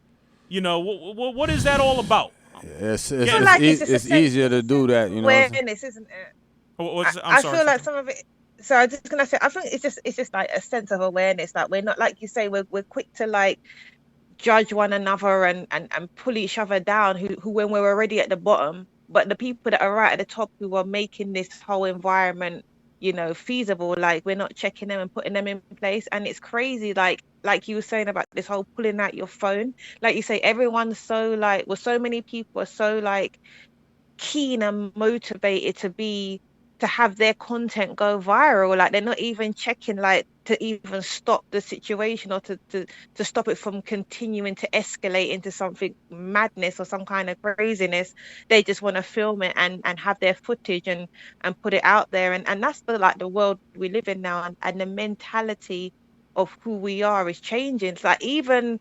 You know, what is that all about? It's easier to do that, you know. Awareness, isn't it? I feel like some of it. So I'm just gonna say, I think it's just like a sense of awareness. Like we're not, like you say, we're quick to like judge one another and pull each other down. Who when we're already at the bottom, but the people that are right at the top who are making this whole environment, you know, feasible, like we're not checking them and putting them in place. And it's crazy, like you were saying about this whole pulling out your phone. Like you say, everyone's so like, well, so many people are so like keen and motivated to have their content go viral. Like they're not even checking like to even stop the situation or to stop it from continuing to escalate into something madness or some kind of craziness. They just want to film it and have their footage and put it out there. And that's the like the world we live in now, and the mentality of who we are is changing. It's like even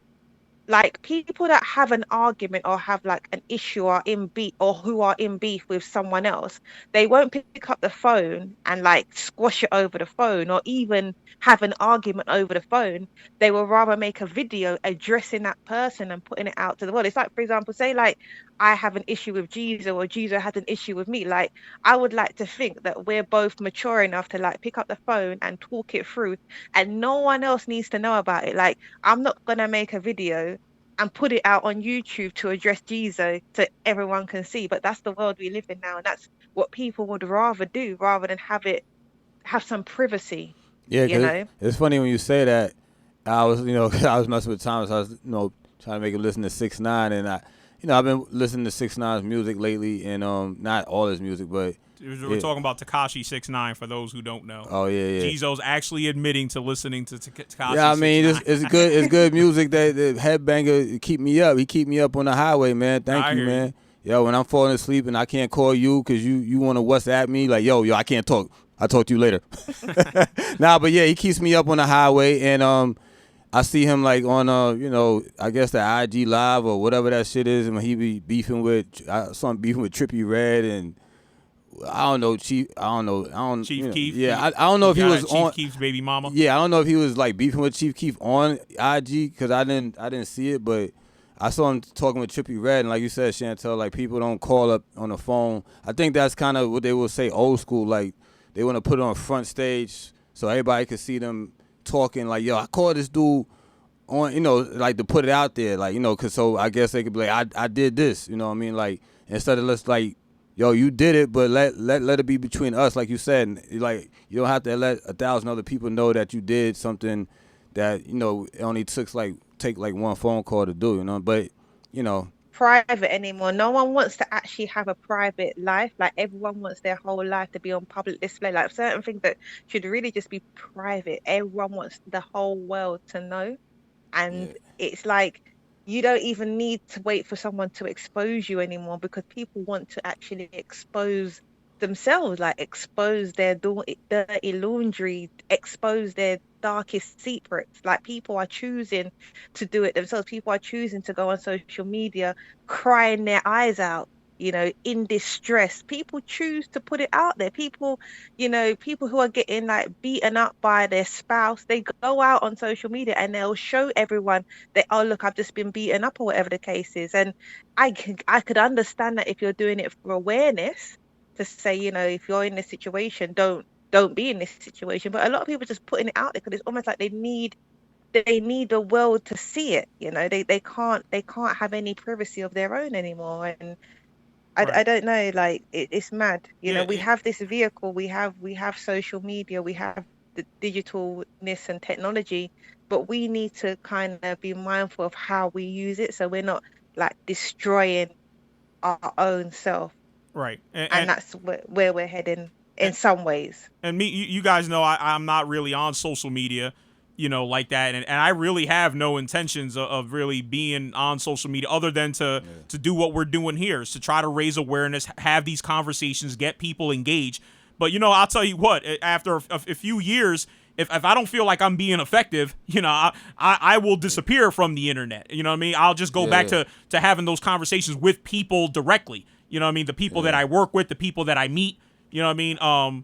like people that have an argument or have like an issue or in beef or who are in beef with someone else, they won't pick up the phone and like squash it over the phone or even have an argument over the phone. They will rather make a video addressing that person and putting it out to the world. It's like, for example, say like I have an issue with Jesus or Jesus has an issue with me. Like I would like to think that we're both mature enough to like pick up the phone and talk it through, and no one else needs to know about it. Like I'm not gonna make a video and put it out on YouTube to address Jesus so everyone can see. But that's the world we live in now, and that's what people would rather do rather than have some privacy. Yeah, You 'cause know, it's funny when you say that. I was, I was messing with Thomas. I was, trying to make him listen to 6ix9ine, and I've been listening to 6ix9ine's music lately, and not all his music, but We're talking about Tekashi 6ix9ine for those who don't know. oh yeah, yeah. Jizo's actually admitting to listening to Tekashi. Yeah, I mean, 6ix9ine. it's good. It's good music. That the headbanger keep me up. He keep me up on the highway, man. Thank I you, hear man. you. Yo, when I'm falling asleep and I can't call you because you want to WhatsApp me, like, yo, I can't talk. I'll talk to you later. Nah, but yeah, he keeps me up on the highway, and I see him like on I guess the IG Live or whatever that shit is, and when he be beefing with, I saw him beefing with Trippie Redd and I don't know Chief. I don't know. Chief Keef. Yeah, I don't know if he was Chief on. Keef's baby mama. Yeah, I don't know if he was like beefing with Chief Keef on IG because I didn't see it, but I saw him talking with Trippie Redd, and like you said, Chantel, like people don't call up on the phone. I think that's kind of what they will say old school, like they want to put it on front stage so everybody can see them talking. Like, yo, I called this dude on, like to put it out there, like cause so I guess they could be like, I did this, you know what I mean? Like instead of let's like, yo, you did it, but let it be between us, like you said. And, like you don't have to let 1,000 other people know that you did something that it only take like one phone call to do, But private anymore. No one wants to actually have a private life. Like everyone wants their whole life to be on public display. Like certain things that should really just be private. Everyone wants the whole world to know. And Yeah. it's like you don't even need to wait for someone to expose you anymore because people want to actually expose themselves, like expose their dirty laundry, expose their darkest secrets. Like people are choosing to do it themselves. People are choosing to go on social media crying their eyes out, in distress. People choose to put it out there. People who are getting like beaten up by their spouse, they go out on social media and they'll show everyone that, oh look, I've just been beaten up or whatever the case is. And I could understand that if you're doing it for awareness, to say, if you're in this situation, don't be in this situation. But a lot of people just putting it out there because it's almost like they need the world to see it. They can't have any privacy of their own anymore. And I Right. don't know, like it's mad. Yeah, We have this vehicle, we have social media, we have the digitalness and technology, but we need to kind of be mindful of how we use it so we're not like destroying our own self. Right. And that's where we're heading in some ways. And me, you guys know I'm not really on social media, like that. And I really have no intentions of really being on social media other than to do what we're doing here, is to try to raise awareness, have these conversations, get people engaged. But, I'll tell you what, after a few years, if I don't feel like I'm being effective, I will disappear from the internet. You know what I mean? I'll just go back to having those conversations with people directly. You know what I mean? The people that I work with, the people that I meet. You know what I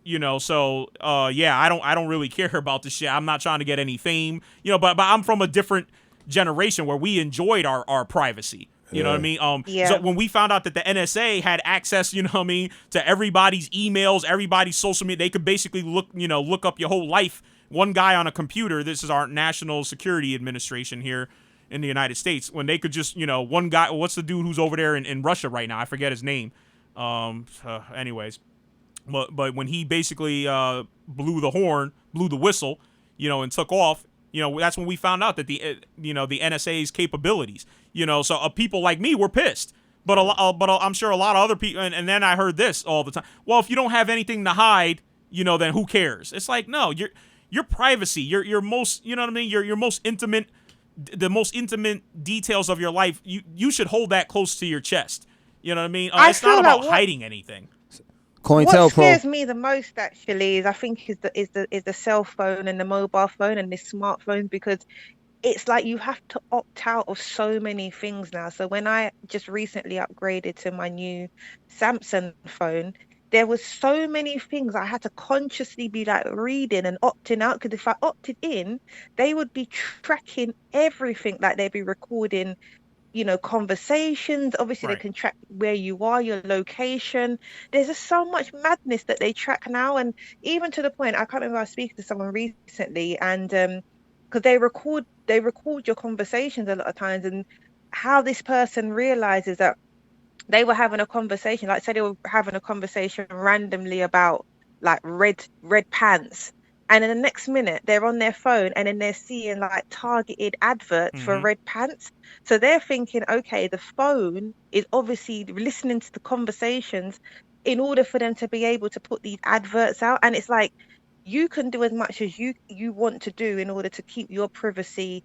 mean? So I don't really care about the shit. I'm not trying to get any fame. But I'm from a different generation where we enjoyed our privacy. You know what I mean? So when we found out that the NSA had access, you know what I mean, to everybody's emails, everybody's social media, they could basically look up your whole life. One guy on a computer, this is our National Security Administration here in the United States, when they could just, one guy, what's the dude who's over there in Russia right now? I forget his name. Anyways, but when he basically blew the whistle, and took off, that's when we found out that the NSA's capabilities, so people like me were pissed. But I'm sure a lot of other people, and then I heard this all the time. Well, if you don't have anything to hide, then who cares? It's like, no, your privacy, your most, you know what I mean, your most intimate, the most intimate details of your life, you should hold that close to your chest. You know what I mean? I It's not feel like about hiding anything. what COINTELPRO. scares me the most actually is I think is the cell phone and the mobile phone and the smartphones, because it's like you have to opt out of so many things now. So when I just recently upgraded to my new Samsung phone, there was so many things I had to consciously be like reading and opting out, because if I opted in, they would be tracking everything. Like they'd be recording, conversations. Obviously, they Right. can track where you are, your location. There's just so much madness that they track now, and even to the point, I can't remember, I was speaking to someone recently, and because they record your conversations a lot of times, and how this person realizes that they were having a conversation, like say they were having a conversation randomly about like red pants, and in the next minute they're on their phone and then they're seeing like targeted adverts for Mm-hmm. red pants. So they're thinking, okay, the phone is obviously listening to the conversations in order for them to be able to put these adverts out. And it's like, you can do as much as you want to do in order to keep your privacy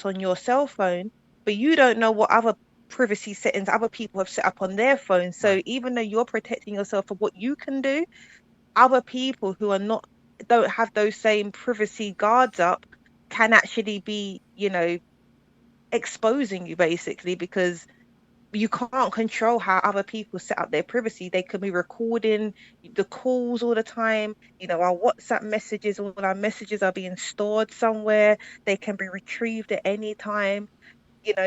on your cell phone, but you don't know what other privacy settings other people have set up on their phone. So Right. even though you're protecting yourself for what you can do, other people who are not don't have those same privacy guards up can actually be, exposing you basically, because you can't control how other people set up their privacy. They could be recording the calls all the time. Our WhatsApp messages, all our messages are being stored somewhere. They can be retrieved at any time.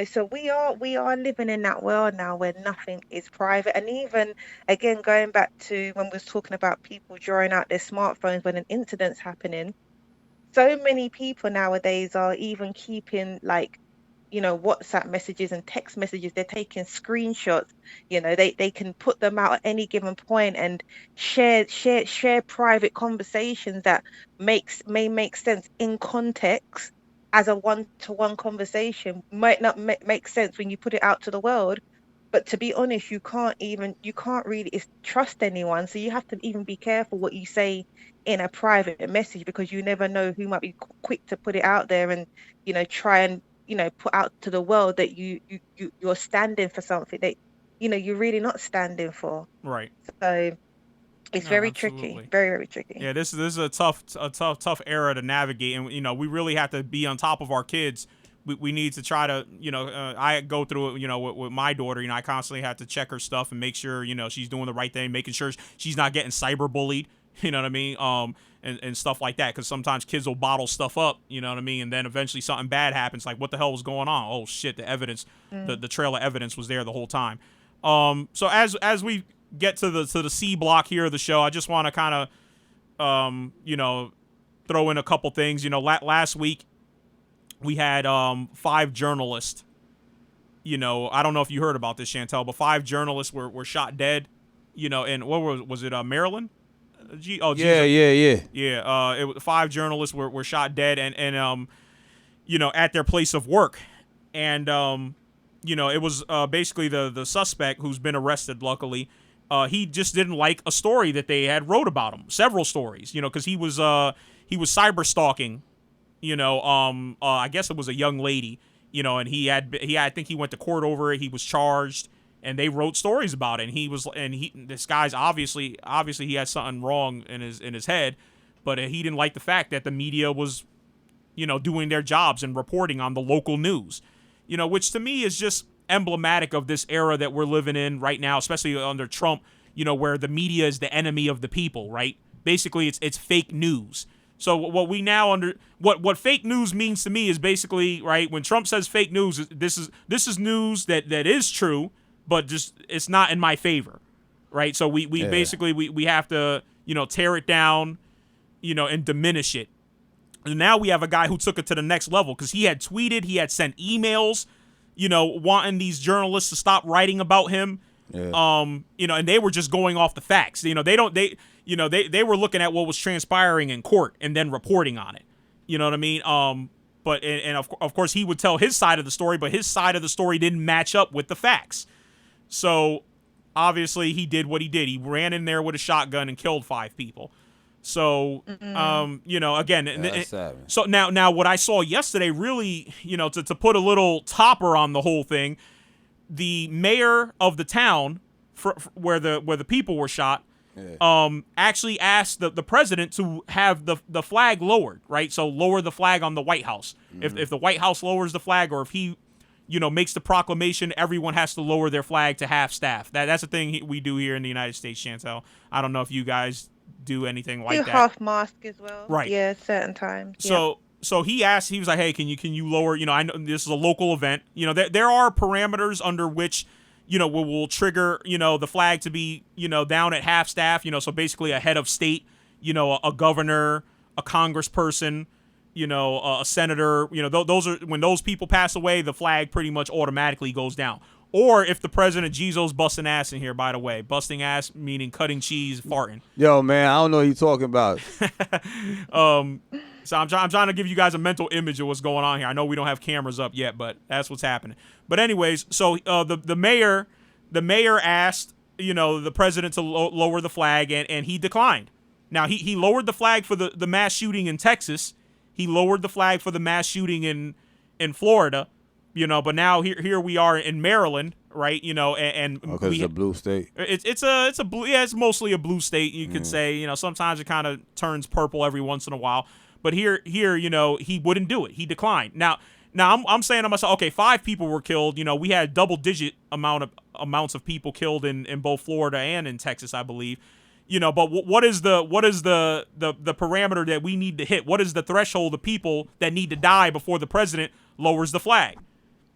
So we are living in that world now where nothing is private. And even again, going back to when we was talking about people drawing out their smartphones when an incident's happening, so many people nowadays are even keeping like, WhatsApp messages and text messages. They're taking screenshots. They can put them out at any given point and share private conversations that may make sense in context as a one-to-one conversation, might not make sense when you put it out to the world. But to be honest, you can't really trust anyone. So you have to even be careful what you say in a private message, because you never know who might be quick to put it out there and, try and, put out to the world that you're standing for something that, you're really not standing for. Right. So it's No, very tricky, absolutely. very, very tricky. Yeah, this is a tough era to navigate, and we really have to be on top of our kids. We need to try to, I go through it, with my daughter. I constantly have to check her stuff and make sure, she's doing the right thing, making sure she's not getting cyberbullied. You know what I mean? And stuff like that, because sometimes kids will bottle stuff up. You know what I mean? And then eventually something bad happens. Like, what the hell was going on? Oh shit! The evidence, the trail of evidence was there the whole time. So as we get to the C block here of the show, I just want to kind of, throw in a couple things. Last week we had 5 journalists. I don't know if you heard about this, Chantel, but 5 journalists were shot dead. And what was it? Maryland? Yeah. Yeah. 5 journalists were shot dead, and at their place of work, and it was basically the suspect who's been arrested. Luckily, he just didn't like a story that they had wrote about him. Several stories, because he was cyber stalking. I guess it was a young lady. And I think he went to court over it. He was charged, and they wrote stories about it. And this guy's obviously he has something wrong in his head, but he didn't like the fact that the media was, doing their jobs and reporting on the local news, which to me is just emblematic of this era that we're living in right now, especially under Trump, where the media is the enemy of the people, right? Basically, it's fake news. So what fake news means to me is basically, right, when Trump says fake news, this is news that is true, but just it's not in my favor, right? So we basically we have to, tear it down, and diminish it. And now we have a guy who took it to the next level, because he had tweeted, he had sent emails, wanting these journalists to stop writing about him. Yeah. And they were just going off the facts. They were looking at what was transpiring in court and then reporting on it. You know what I mean? But and of course he would tell his side of the story, but his side of the story didn't match up with the facts. So obviously he did what he did. He ran in there with a shotgun and killed 5 people. So again, so now what I saw yesterday really, to put a little topper on the whole thing, the mayor of the town where the people were shot. Actually asked the president to have the flag lowered, right? So lower the flag on the White House. If the White House lowers the flag, or if he, makes the proclamation, everyone has to lower their flag to half staff. That's a thing we do here in the United States, Chantel. I don't know if you guys do anything like that. Do half mast as well. Right. Yeah, certain times. So he asked. He was like, "Hey, can you lower? I know this is a local event. There are parameters under which." Will trigger, the flag to be, down at half staff, so basically a head of state, a governor, a congressperson, a senator, those are, when those people pass away, the flag pretty much automatically goes down. Or if the president, Jesus busting ass in here, by the way, busting ass meaning cutting cheese, farting. Yo, man, I don't know what you're talking about. So I'm trying to give you guys a mental image of what's going on here. I know we don't have cameras up yet, but that's what's happening. But anyways, so the mayor asked the president to lower the flag, and he declined. Now he lowered the flag for the mass shooting in Texas. He lowered the flag for the mass shooting in Florida. But now here we are in Maryland, right? And because it's a blue state. It's a blue. Yeah, it's mostly a blue state. You could say. Sometimes it kind of turns purple every once in a while. But here, he wouldn't do it. He declined. Now I'm saying to myself, okay, 5 people were killed. We had double-digit amounts of people killed in both Florida and in Texas, I believe. But what is the parameter that we need to hit? What is the threshold of people that need to die before the president lowers the flag?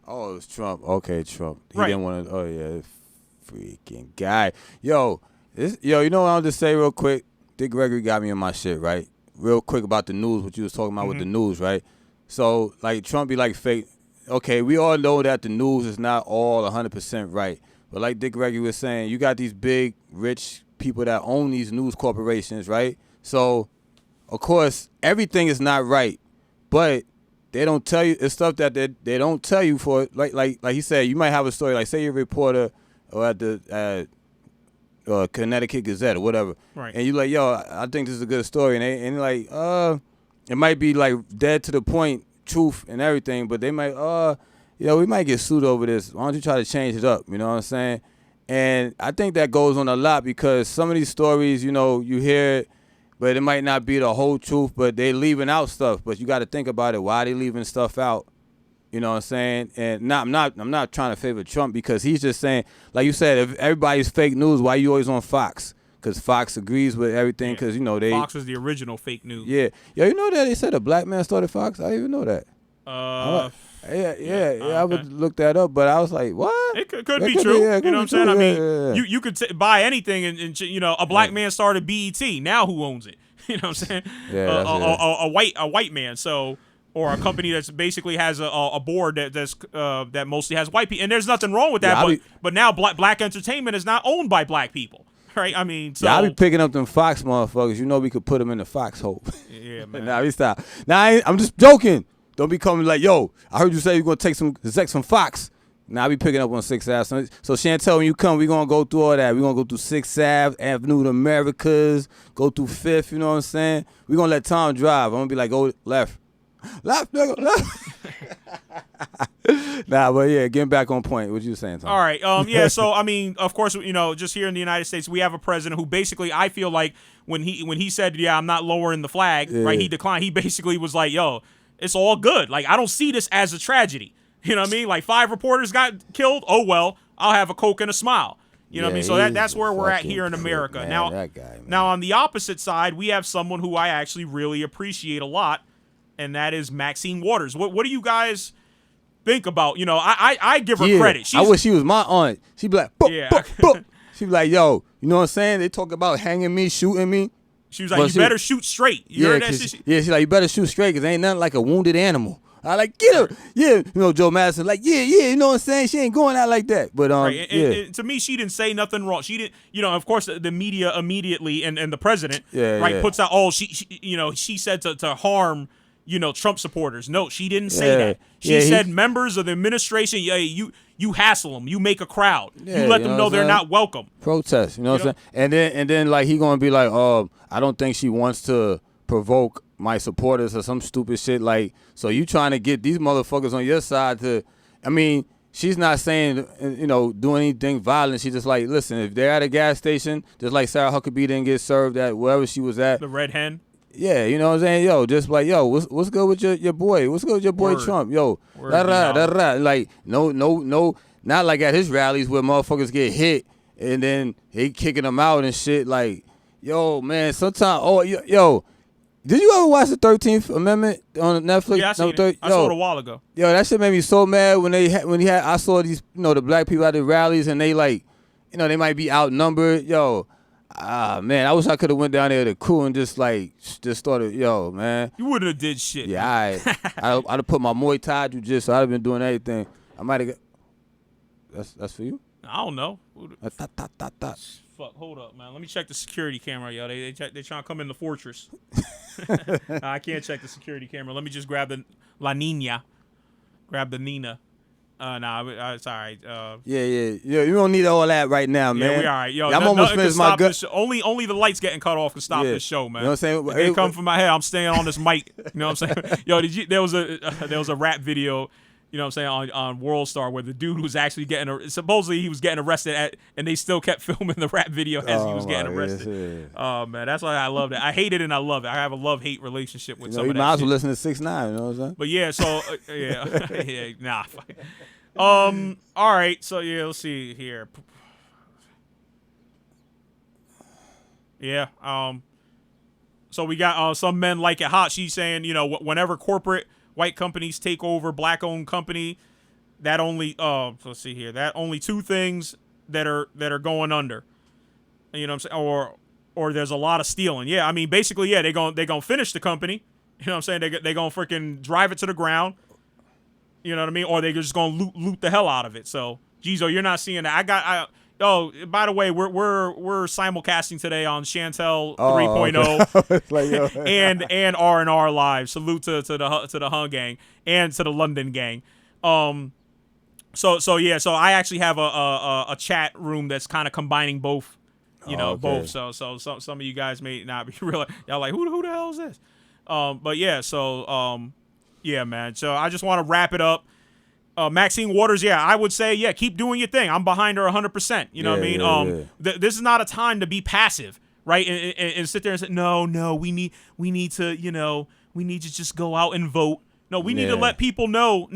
Oh, it was Trump. Okay, Trump. He right. didn't want to. Oh yeah, this freaking guy. Yo, you know what I'll just say real quick? Dick Gregory got me in my shit, right? Real quick about the news, what you was talking about with the news, right? So, like, Trump be like fake. Okay, we all know that the news is not all 100% right. But like Dick Gregory was saying, you got these big, rich people that own these news corporations, right? So, of course, everything is not right. But they don't tell you, it's stuff that they don't tell you for, like he said, you might have a story, like say you're a reporter or at the Connecticut Gazette or whatever, right? And you like, yo, I think this is a good story, and like, it might be like dead to the point, truth and everything, but they might, we might get sued over this. Why don't you try to change it up? You know what I'm saying? And I think that goes on a lot because some of these stories, you hear it, but it might not be the whole truth, but they leaving out stuff. But you got to think about it. Why they leaving stuff out? You know what I'm saying? And I'm not trying to favor Trump because he's just saying, like you said, if everybody's fake news, why you always on Fox? Because Fox agrees with everything. Because they Fox is the original fake news. Yeah, yo, you know that they said a black man started Fox? I didn't even know that. I would look that up, but I was like, what? It could be true. You know what I'm saying? I mean, you could buy anything, and a black man started BET. Now who owns it? You know what I'm saying? Yeah, a white man. So. Or a company that's basically has a board that mostly has white people, and there's nothing wrong with that. But now black entertainment is not owned by black people, right? I mean, so I be picking up them Fox motherfuckers. We could put them in the foxhole. Yeah, man. Nah, we stop. Nah, I'm just joking. Don't be coming like, yo, I heard you say you're gonna take some Zex from Fox. Nah, I be picking up on 6th Ave. So Chantel, when you come, we gonna go through all that. We gonna go through 6th Ave, Avenue of the Americas, go through 5th. You know what I'm saying? We gonna let Tom drive. I'm gonna be like, go left. Left, nigga, left. Nah, but yeah, getting back on point. What you saying, Tom? All right. Yeah. So I mean, of course, just here in the United States, we have a president who basically, I feel like when he said, yeah, I'm not lowering the flag, right? He declined. He basically was like, yo, it's all good. Like, I don't see this as a tragedy. You know what I mean? Like 5 reporters got killed. Oh well, I'll have a Coke and a smile. You know what I mean? So that's where we're at here in America. Man, now, that guy, man. Now on the opposite side, we have someone who I actually really appreciate a lot. And that is Maxine Waters. What do you guys think about? I give her credit. I wish she was my aunt. She'd be like, boop. She'd be like, yo, you know what I'm saying? They talk about hanging me, shooting me. She was like, you better shoot straight. You heard that shit? Yeah, she's like, you better shoot straight because ain't nothing like a wounded animal. I like, get her. Yeah, Joe Madison, like, yeah, you know what I'm saying? She ain't going out like that. But right. And to me, she didn't say nothing wrong. She didn't, of course, the media immediately and the president, puts out, she said to harm, Trump supporters. No, she didn't say Yeah. that. She Yeah, said members of the administration. Yeah, you hassle them. You make a crowd. Yeah, you let you them know know what I'm they're saying? not welcome. Protest, you know what I'm saying? And then like he gonna be like, I don't think she wants to provoke my supporters or some stupid shit. Like, so you trying to get these motherfuckers on your side to, I mean, she's not saying, do anything violent. She's just like, listen, if they're at a gas station, just like Sarah Huckabee didn't get served at wherever she was at. The Red Hen. Yeah, you know what I'm saying? Yo, just like, yo, what's good with your boy? What's good with your boy Word. Trump? Yo, Word, da. Like, no, not like at his rallies where motherfuckers get hit and then he kicking them out and shit. Like, yo, man, sometimes, yo, did you ever watch the 13th Amendment on Netflix? Yeah, I seen it. I saw it a while ago. Yo, that shit made me so mad when I saw these, the black people at the rallies and they like, they might be outnumbered. Yo, man, I wish I could have went down there to the crew and just started, yo, man. You wouldn't have did shit. Yeah, I'd have put my Muay Thai jiu-jitsu. I'd have been doing everything. I might have. That's for you. I don't know. Ta. Fuck, hold up, man. Let me check the security camera, yo. They trying to come in the fortress. I can't check the security camera. Let me just grab the La Nina. Grab the Nina. It's all right. Yeah. You don't need all that right now, man. Yeah, we all right. Yo, I'm almost finished my gut. Only the lights getting cut off can stop this show, man. You know what I'm saying? If they come from my head, I'm staying on this mic. You know what I'm saying? Yo, there was a rap video, you know what I'm saying, on World Star where the dude was actually supposedly he was getting arrested and they still kept filming the rap video as he was getting arrested. Oh man, that's why I loved it. I hate it and I love it. I have a love-hate relationship with some of that. You might as well shit. listen to 6ix9ine, you know what I'm saying? But yeah, so yeah, nah. All right, so yeah, let's see here. Yeah, so we got some men like it hot. She's saying, whenever corporate white companies take over black-owned company, that only let's see here, that only two things that are going under. You know what I'm saying? Or there's a lot of stealing. Yeah, I mean basically, yeah, they're gonna finish the company. You know what I'm saying? They're gonna freaking drive it to the ground. You know what I mean? Or they're just gonna loot the hell out of it. So, Gizo, you're not seeing that. By the way, we're simulcasting today on Chantel 3.0 okay. and R&R Live. Salute to the Hun gang and to the London gang. So I actually have a chat room that's kind of combining both. Both. So some of you guys may not be real. Y'all like who the hell is this? But yeah. So yeah, man. So I just want to wrap it up. Maxine Waters, yeah, I would say, yeah, keep doing your thing. I'm behind her 100%. You know what I mean? This is not a time to be passive, right? And sit there and say, no, we need to just go out and vote. No, we need to let people know.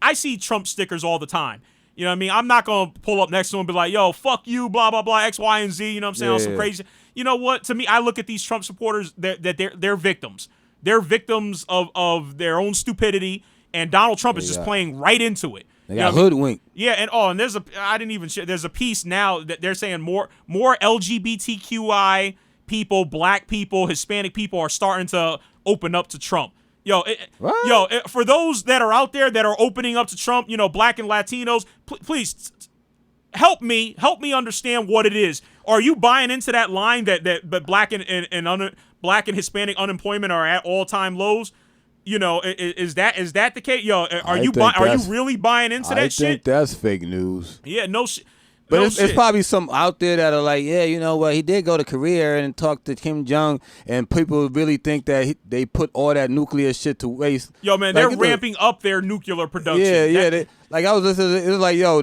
I see Trump stickers all the time. You know what I mean? I'm not gonna pull up next to him and be like, yo, fuck you, blah blah blah, X, Y, and Z. You know what I'm saying? Some crazy. You know what? To me, I look at these Trump supporters that they're victims. They're victims of their own stupidity. And Donald Trump is just playing right into it. They got hoodwinked. Yeah, and there's a piece now that they're saying more LGBTQI people, black people, Hispanic people are starting to open up to Trump. For those that are out there that are opening up to Trump, black and Latinos, please help me understand what it is. Are you buying into that line that black and Hispanic unemployment are at all-time lows? Is that the case? Yo, are you really buying into that shit? I think that's fake news. Yeah, no shit. But it's probably some out there that are like, yeah, you know what? He did go to Korea and talk to Kim Jong, and people really think that they put all that nuclear shit to waste. Yo, man, they're ramping up their nuclear production. Yeah. I was listening. It was like, yo,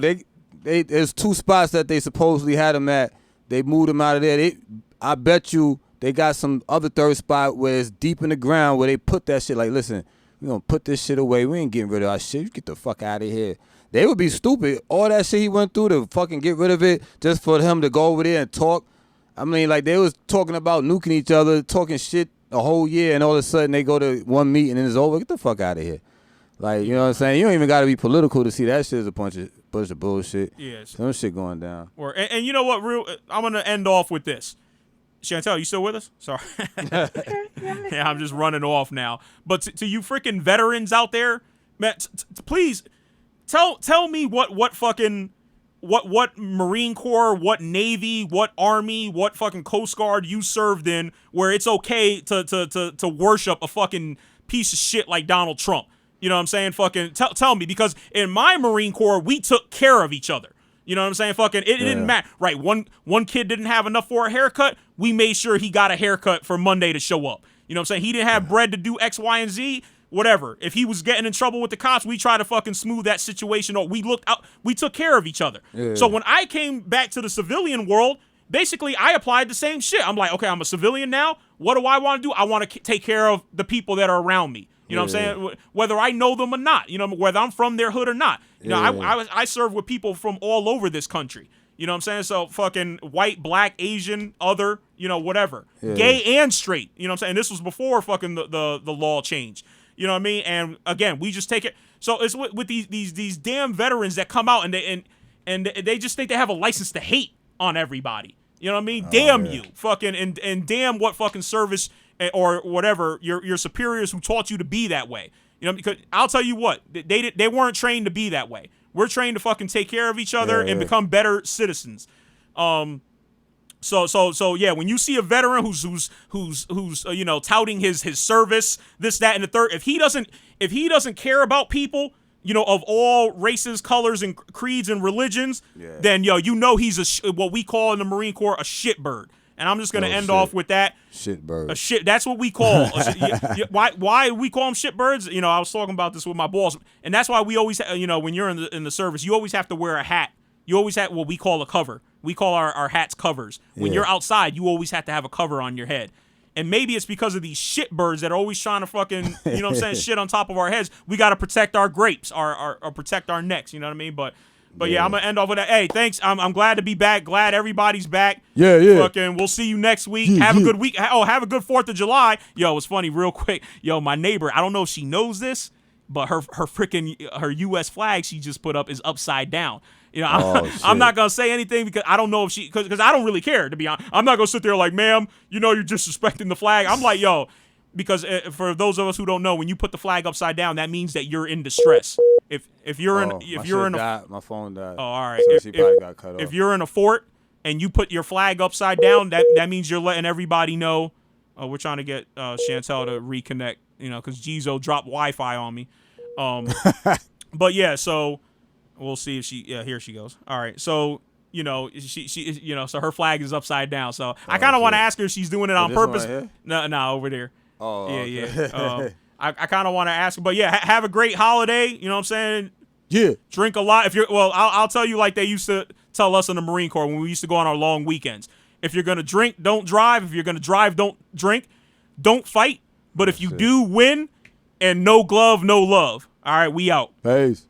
there's two spots that they supposedly had him at. They moved him out of there. I bet you. They got some other third spot where it's deep in the ground where they put that shit like, listen, we're going to put this shit away. We ain't getting rid of our shit. You get the fuck out of here. They would be stupid. All that shit he went through to fucking get rid of it just for him to go over there and talk. I mean, like they was talking about nuking each other, talking shit a whole year, and all of a sudden they go to one meeting and it's over. Get the fuck out of here. Like, you know what I'm saying? You don't even got to be political to see that shit is a bunch of bullshit. Yes. Some shit going down. And you know what, I'm going to end off with this. Chantel, you still with us? Sorry. Yeah, I'm just running off now. But to you freaking veterans out there, man, please tell me what fucking what Marine Corps, what Navy, what Army, what fucking Coast Guard you served in where it's okay to worship a fucking piece of shit like Donald Trump. You know what I'm saying? Fucking tell me, because in my Marine Corps, we took care of each other. You know what I'm saying? Fucking, it didn't matter. Right, one kid didn't have enough for a haircut. We made sure he got a haircut for Monday to show up. You know what I'm saying? He didn't have bread to do X, Y, and Z. Whatever. If he was getting in trouble with the cops, we tried to fucking smooth that situation. Or we looked out. We took care of each other. Yeah. So when I came back to the civilian world, basically I applied the same shit. I'm like, okay, I'm a civilian now. What do I want to do? I want to take care of the people that are around me. You know what I'm saying? Whether I know them or not. You know, whether I'm from their hood or not. You know, I serve with people from all over this country. You know what I'm saying? So fucking white, black, Asian, other, you know, whatever. Gay and straight. You know what I'm saying? This was before fucking the law changed. You know what I mean? And again, we just take it. So it's with these damn veterans that come out and they just think they have a license to hate on everybody. You know what I mean? Damn you, fucking, and damn what fucking service or whatever your superiors who taught you to be that way. You know, because I'll tell you what, they weren't trained to be that way. We're trained to fucking take care of each other and become better citizens. So yeah, when you see a veteran who's you know, touting his service, this, that, and the third, if he doesn't care about people, you know, of all races, colors, and creeds and religions, then you know he's what we call in the Marine Corps a shitbird. And I'm just gonna end off with that. Shitbird. A shit. That's what we call. Why we call them shitbirds? You know, I was talking about this with my boss, and that's why we always, you know, when you're in the service, you always have to wear a hat. You always have what we call a cover. We call our hats covers. When you're outside, you always have to have a cover on your head. And maybe it's because of these shitbirds that are always trying to fucking, you know what I'm saying, shit on top of our heads. We got to protect our grapes, or protect our necks. You know what I mean? But yeah, I'm gonna end off with that. Hey, thanks. I'm glad to be back. Glad everybody's back. Yeah. Fucking, we'll see you next week. Have a good week. Oh, have a good 4th of July. Yo, it's funny, real quick. Yo, my neighbor, I don't know if she knows this, but her U.S. flag she just put up is upside down. You know, I'm not gonna say anything because I don't know if because I don't really care, to be honest. I'm not gonna sit there like, ma'am, you know, you're disrespecting the flag. I'm like, yo, because for those of us who don't know, when you put the flag upside down, that means that you're in distress. If you're in my phone died. Oh, all right. So she probably got cut off. If you're in a fort and you put your flag upside down, that means you're letting everybody know. We're trying to get Chantel to reconnect, you know, because Jizo dropped Wi-Fi on me. But yeah, so we'll see if she. Yeah, here she goes. All right, so you know she you know, so her flag is upside down. So I kind of want to ask her if she's doing it on purpose. No, over there. Oh, yeah, okay. yeah. I kind of want to ask her, but yeah, have a great holiday. You know what I'm saying? Yeah. Drink a lot. I'll tell you like they used to tell us in the Marine Corps when we used to go on our long weekends. If you're gonna drink, don't drive. If you're gonna drive, don't drink. Don't fight. But if you do win, and no glove, no love. All right, we out. Peace.